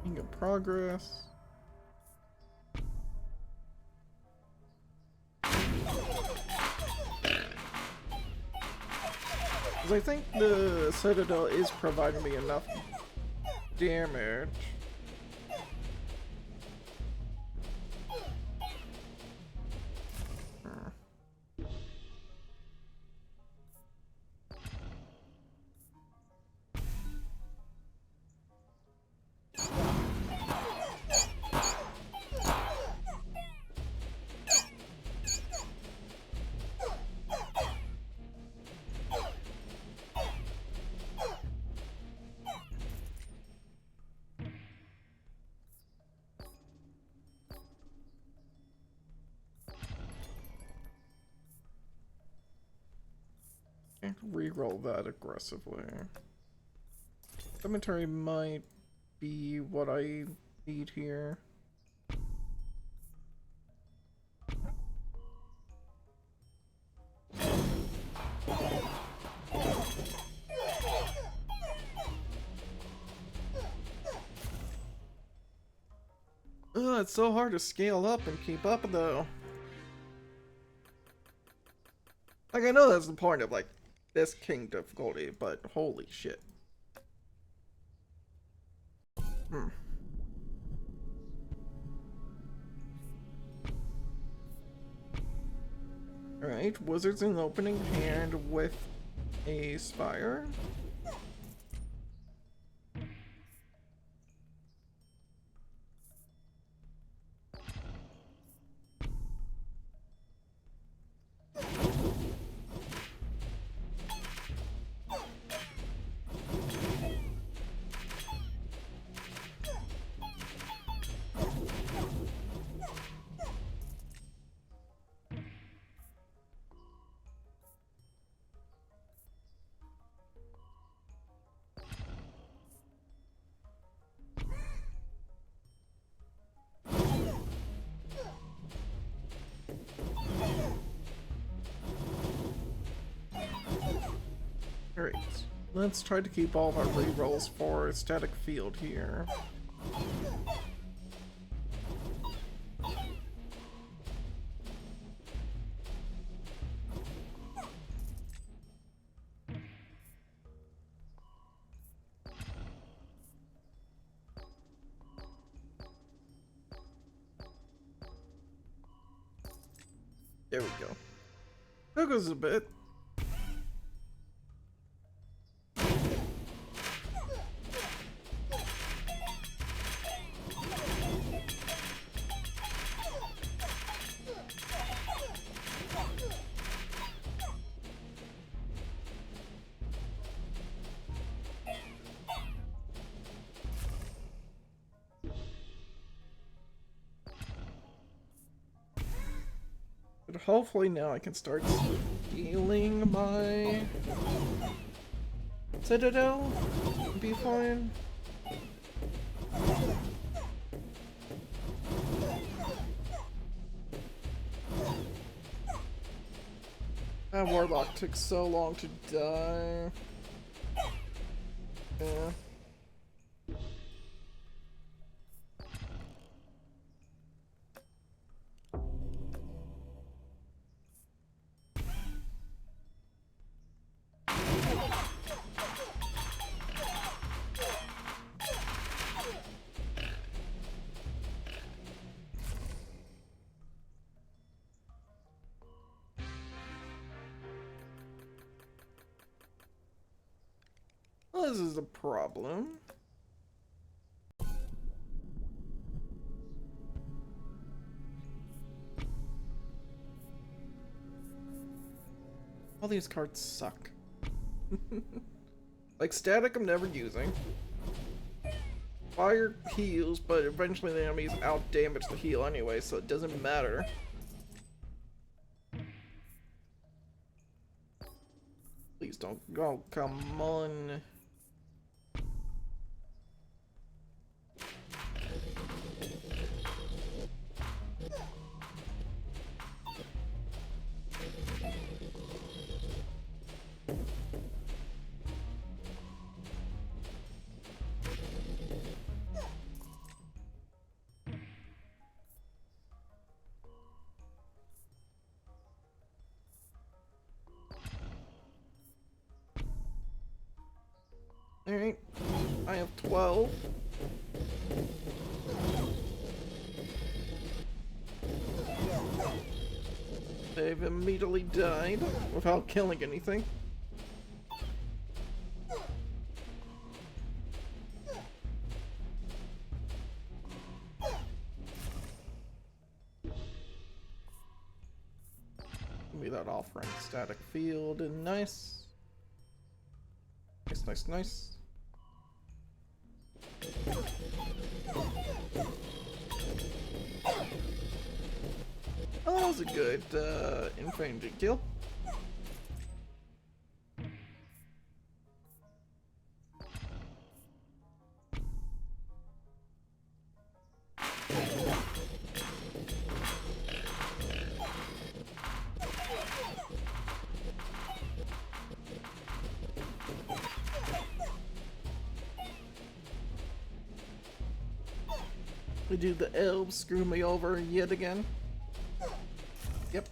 Making progress. Because I think the Citadel is providing me enough damage. Reroll that aggressively. Cemetery might be what I need here. Ugh, it's so hard to scale up and keep up though. Like, I know that's the point of like this king difficulty, but holy shit. Alright, wizards in the opening hand with a spire. Alright, let's try to keep all of our rerolls for static field here. There we go. That goes a bit. But hopefully now I can start healing my Citadel. Be fine. That Warlock took so long to die. Yeah. Well, this is a problem. All these cards suck. Like static I'm never using. Fire heals, but eventually the enemies out damage the heal anyway, so it doesn't matter. Please don't. Oh, come on. Alright, I have 12. They've immediately died without killing anything. Give me that off-rank static field, and nice. Nice, nice, nice. Oh, that was a good infantry kill. We do the elves screw me over yet again. Yep.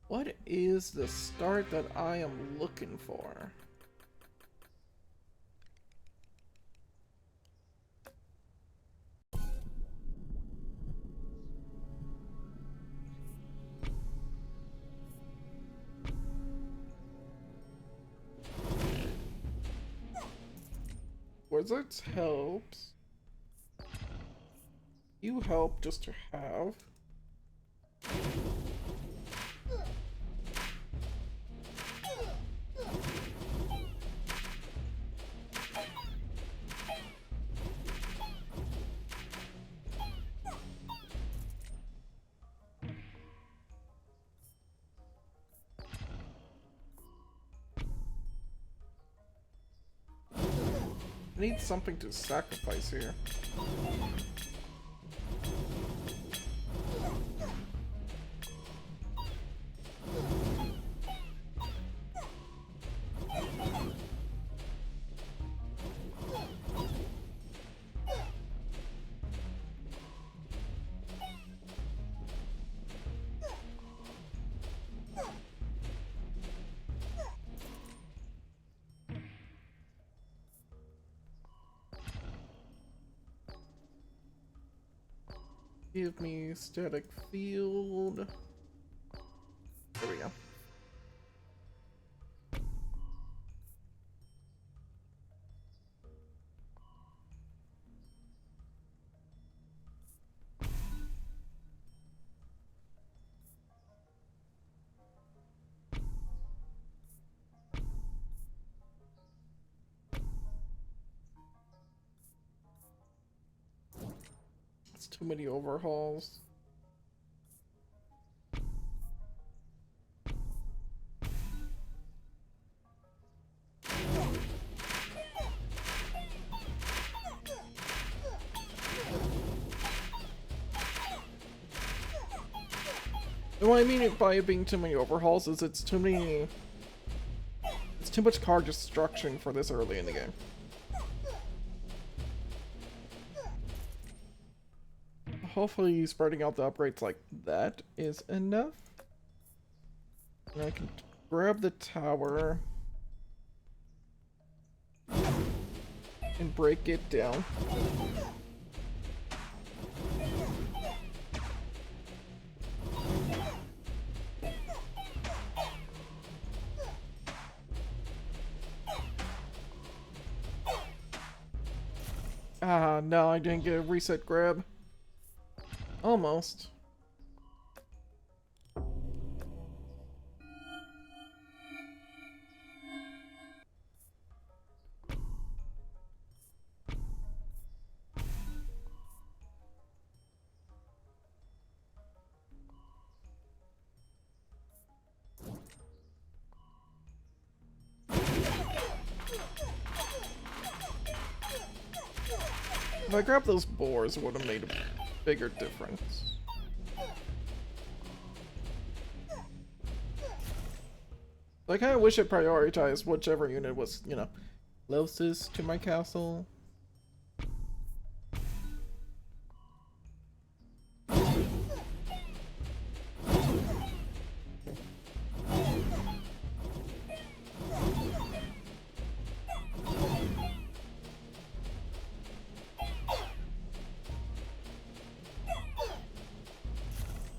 What is the start that I am looking for? Wizards helps. You help just to have. I need something to sacrifice here. Give me static field. There we go. It's too many overhauls. And what I mean by it being too many overhauls is it's too much card destruction for this early in the game. Hopefully spreading out the upgrades like that is enough. And I can grab the tower and break it down. Ah, no, I didn't get a reset grab. Almost. If I grabbed those boars, it would have made a bigger difference. I kind of wish it prioritized whichever unit was, you know, closest to my castle.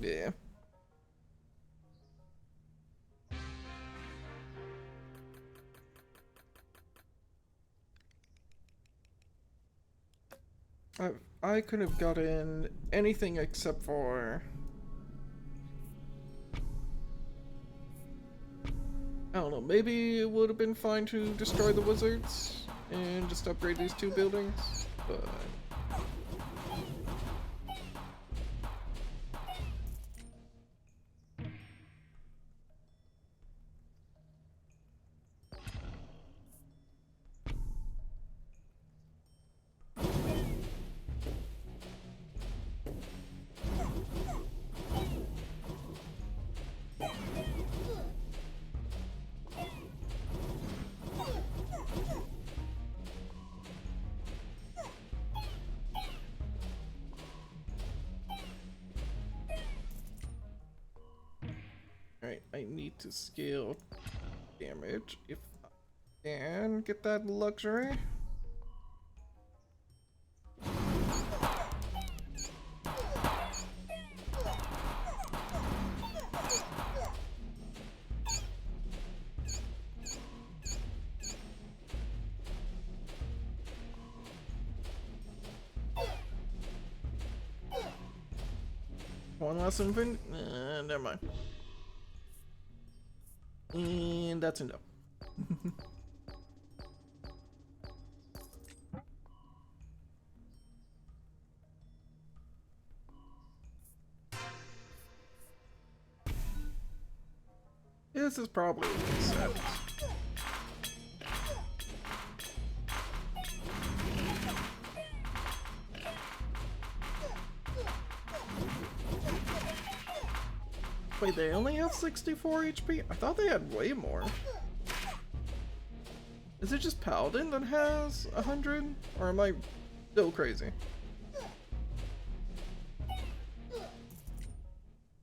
Yeah. I could have gotten anything except for... I don't know, maybe it would have been fine to destroy the wizards and just upgrade these two buildings, but... Alright, I need to scale damage if I can get that luxury. One last infant? Never mind. And that's a no. This is probably a reset. Wait, they only have 64 HP? I thought they had way more. Is it just Paladin that has 100? Or am I still crazy?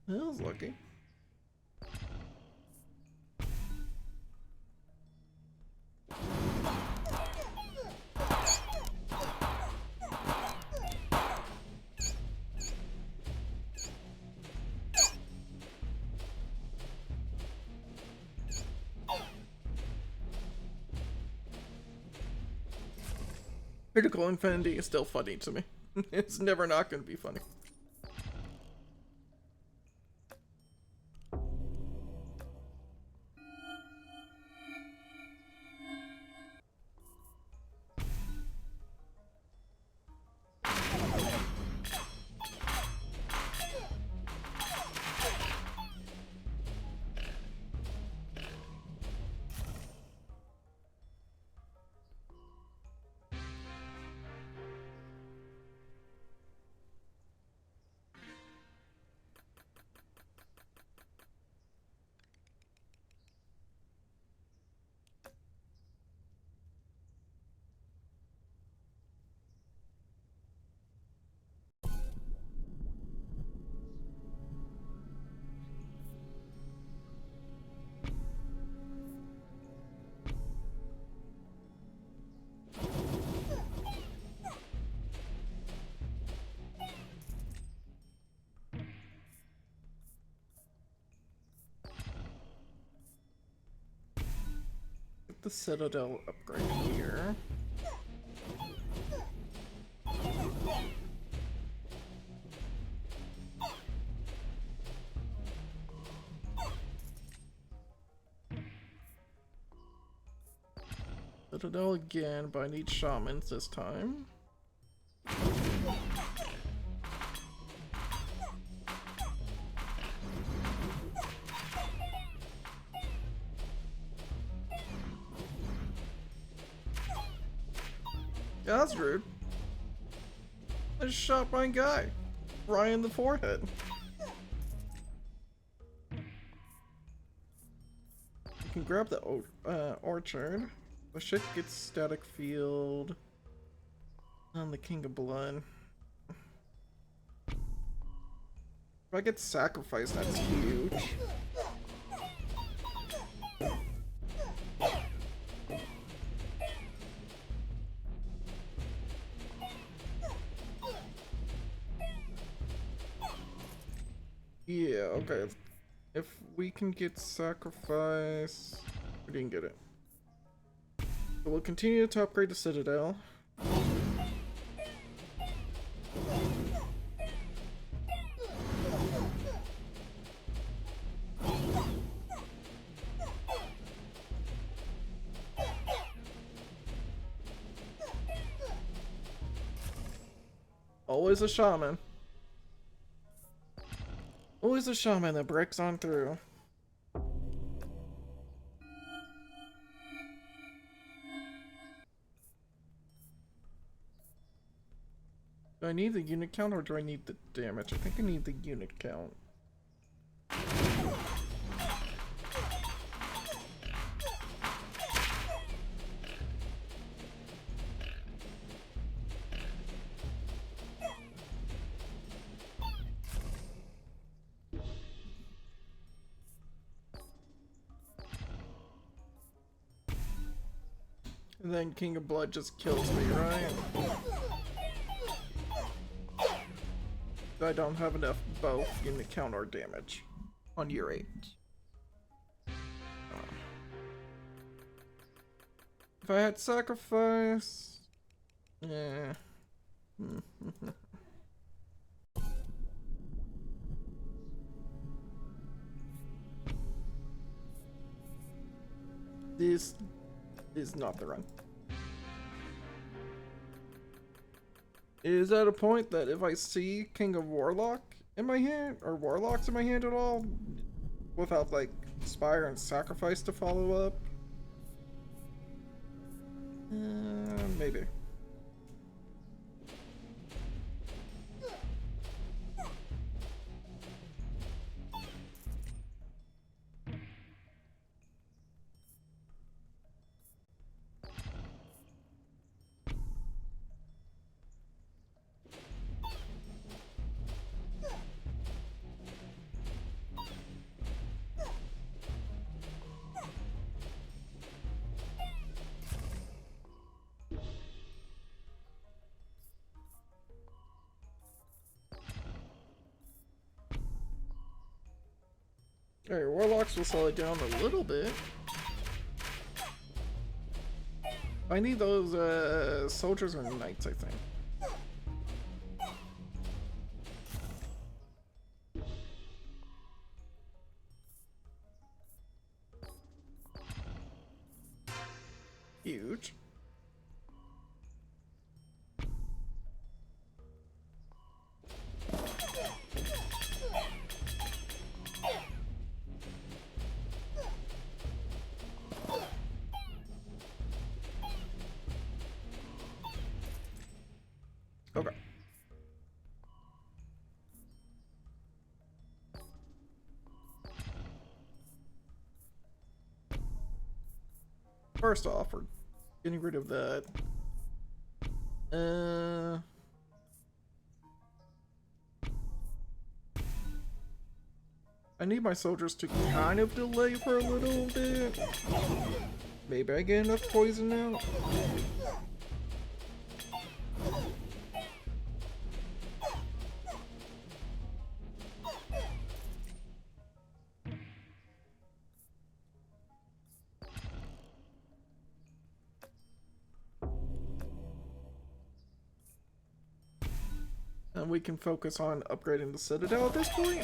I was lucky. Critical Infinity is still funny to me. It's never not going to be funny. Get the Citadel upgrade here. Citadel again, but I need shamans this time. Yeah, that's rude. I just shot my guy right in the forehead. You can grab the orchard. The shit gets static field on the King of Blood. If I get sacrificed, that's huge. Yeah, okay. If we can get sacrifice... We didn't get it. But we'll continue to upgrade the Citadel. Always a shaman. Always a shaman that breaks on through. Do I need the unit count or do I need the damage? I think I need the unit count. And then King of Blood just kills me, right? I don't have enough both unit count or damage on year 8. If I had sacrifice... Yeah. This is not the run. Is at a point that if I see King of Warlock in my hand, or Warlocks in my hand at all, without like Spire and Sacrifice to follow up, maybe. Alright, Warlocks will slow it down a little bit. I need those soldiers or knights, I think. Huge. Okay. First off, we're getting rid of that. I need my soldiers to kind of delay for a little bit. Maybe I get enough poison out. And we can focus on upgrading the Citadel at this point.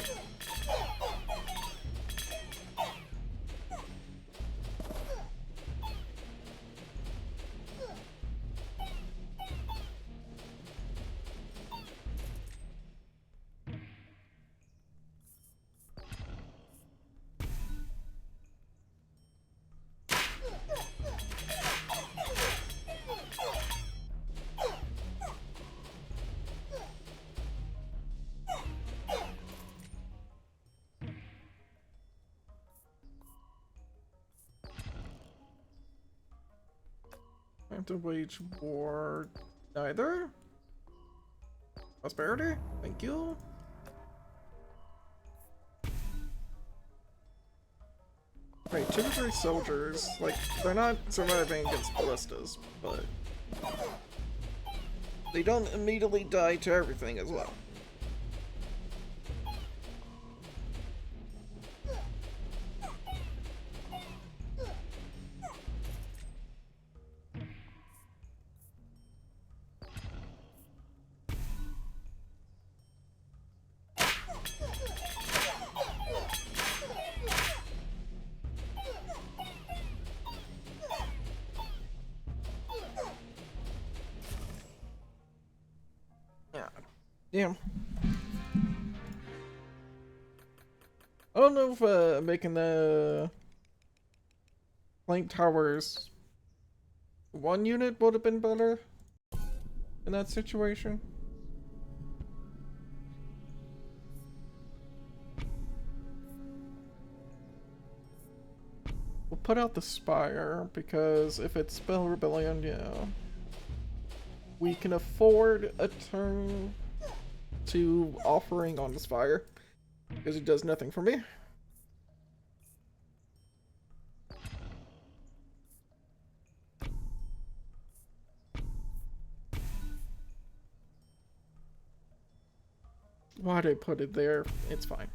To wage war. Neither. Prosperity? Thank you. Wait, 2 or 3 soldiers. Like, they're not surviving against ballistas, but they don't immediately die to everything as well. Yeah. I don't know if making the flank towers 1 unit would have been better in that situation. We'll put out the Spire because if it's Spell Rebellion, yeah, we can afford a turn to offering on the Spire because it does nothing for me. Why'd I put it there? It's fine.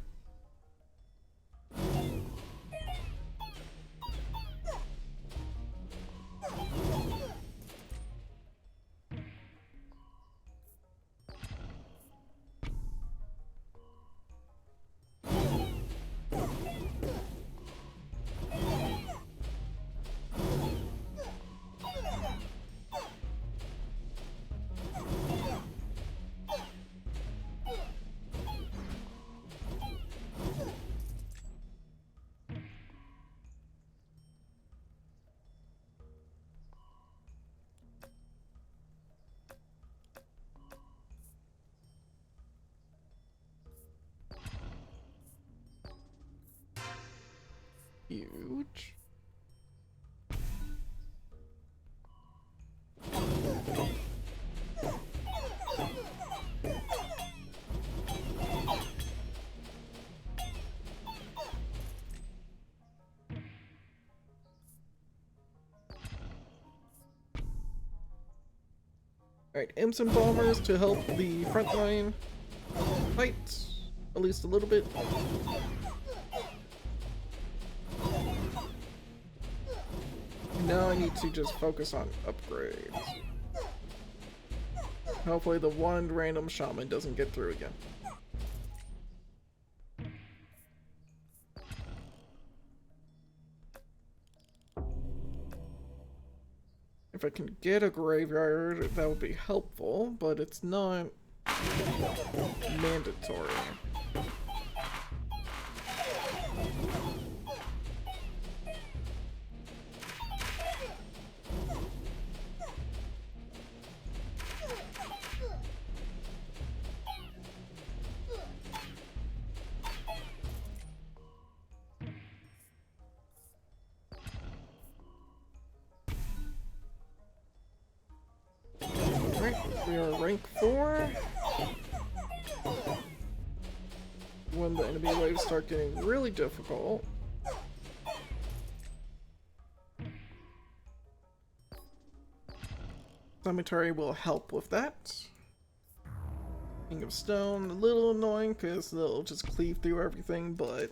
Huge. Alright, imps and bombers to help the front line fight at least a little bit. Now I need to just focus on upgrades. Hopefully the one random shaman doesn't get through again. If I can get a graveyard, that would be helpful, but it's not mandatory. We are rank 4. When the enemy waves start getting really difficult. Cemetery will help with that. King of Stone, a little annoying because they'll just cleave through everything, but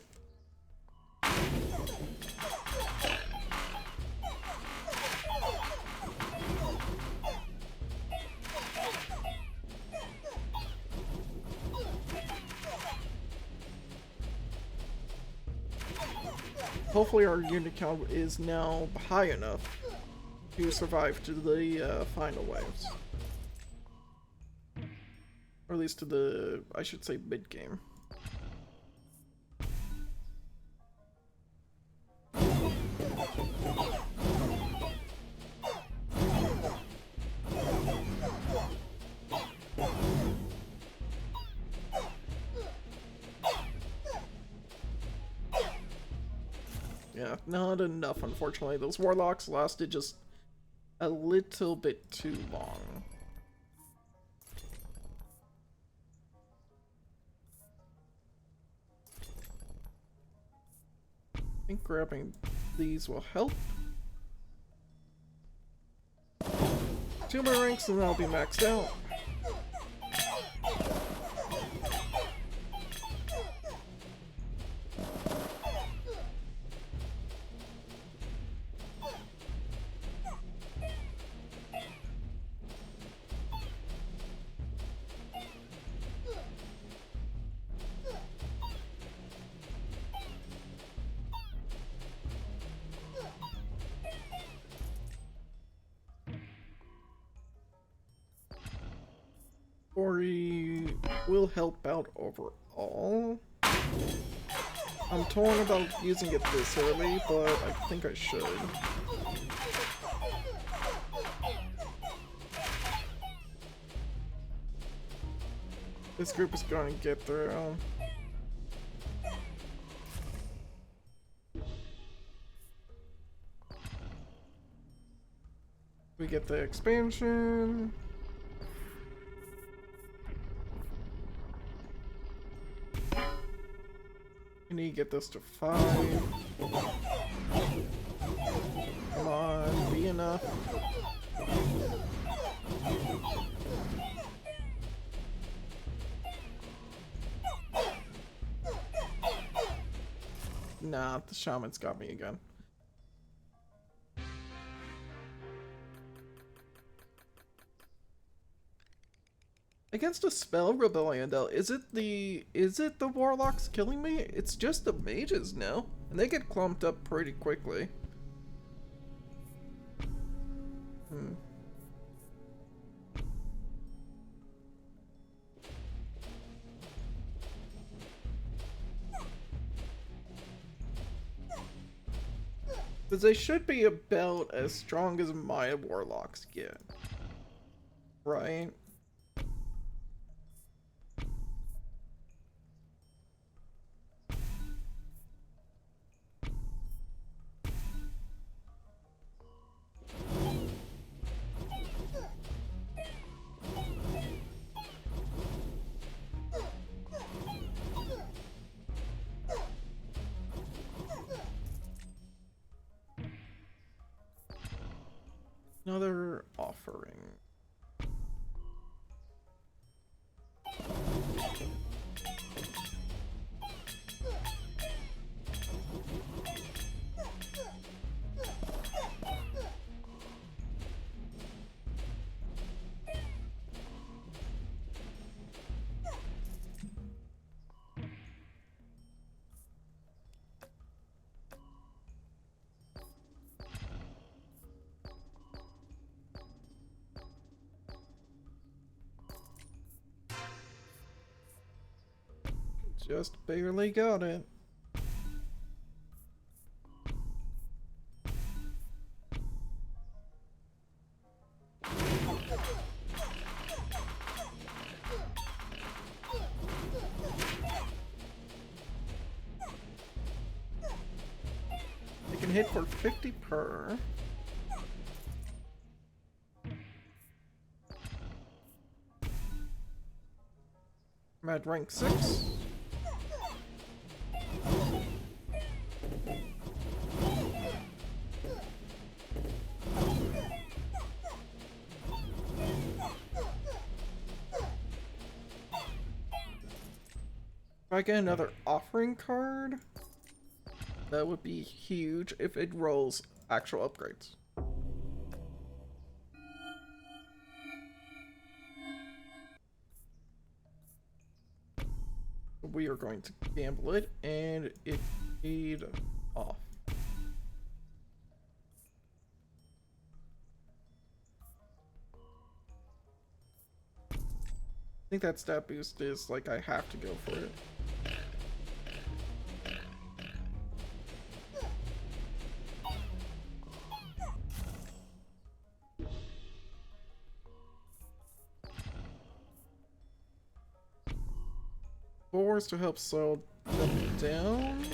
hopefully our unit count is now high enough to survive to the final waves. Or at least to the, I should say, mid-game. Yeah, not enough, unfortunately. Those warlocks lasted just a little bit too long. I think grabbing these will help. 2 more ranks and I'll be maxed out. Ori will help out overall. I'm torn about using it this early, but I think I should. This group is going to get through. We get the expansion. We need to get this to 5. Come on, be enough. Nah, the shaman's got me again. Against a spell rebellion though, is it the warlocks killing me? It's just the mages, no? And they get clumped up pretty quickly. Because they should be about as strong as my warlocks get. Right? Another offering. Just barely got it. I can hit for 50 per. I'm at rank 6. If I get another offering card, that would be huge if it rolls actual upgrades. We are going to gamble it, and it paid off. I think that stat boost is like I have to go for it. Fours to help slow them down.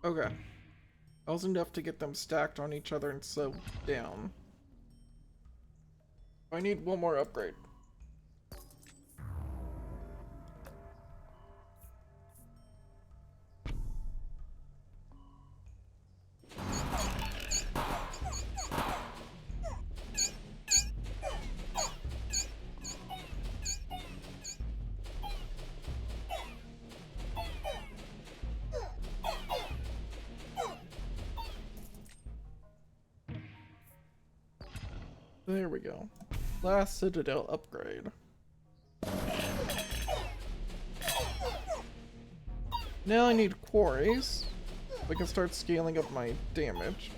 Okay. That was enough to get them stacked on each other and so down. I need one more upgrade. There we go. Last Citadel upgrade. Now I need quarries. I can start scaling up my damage.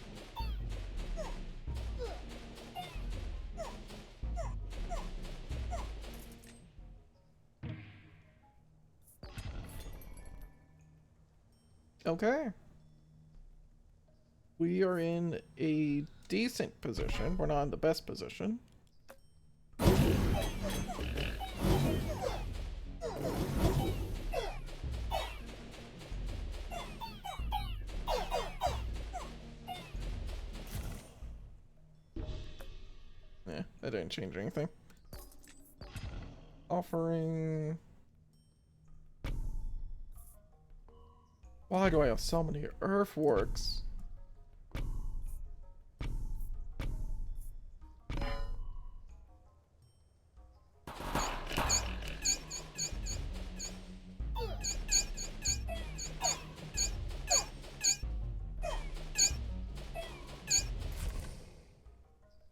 Okay. We are in a decent position. We're not in the best position. Yeah, that didn't change anything. Offering... Why do I have so many earthworks?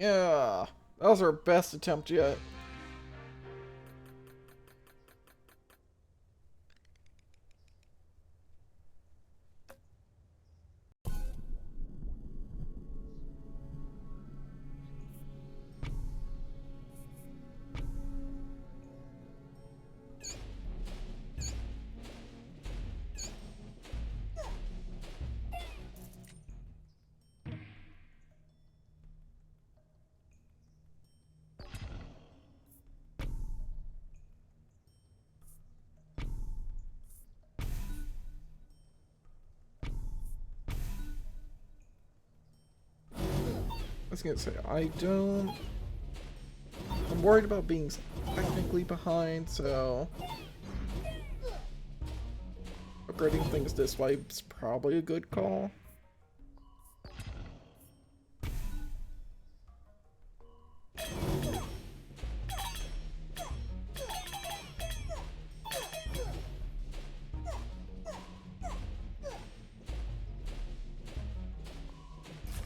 Yeah, that was our best attempt yet. I was gonna say, I'm worried about being technically behind, so upgrading things this way is probably a good call.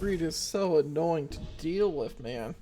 Greed is so annoying to deal with, man.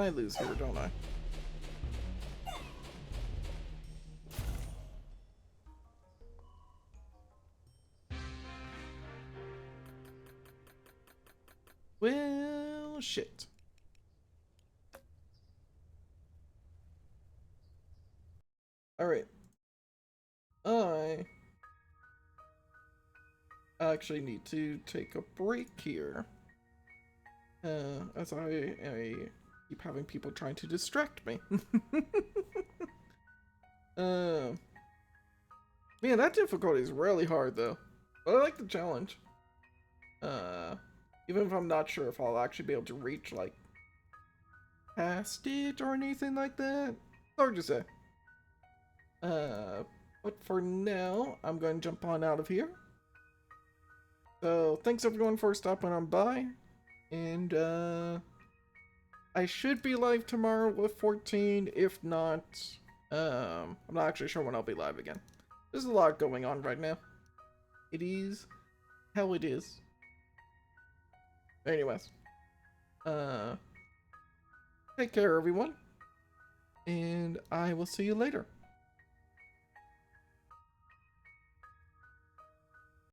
I lose here, don't I? Well, shit. Alright. I actually need to take a break here. As I keep having people trying to distract me. Man, that difficulty is really hard though. But I like the challenge. Even if I'm not sure if I'll actually be able to reach, like, past it or anything like that. Hard to say. But for now, I'm going to jump on out of here. So, thanks everyone for stopping on by. And, I should be live tomorrow with 14. If not, I'm not actually sure when I'll be live again. There's a lot going on right now. It is how it is. Anyways, take care everyone, and I will see you later.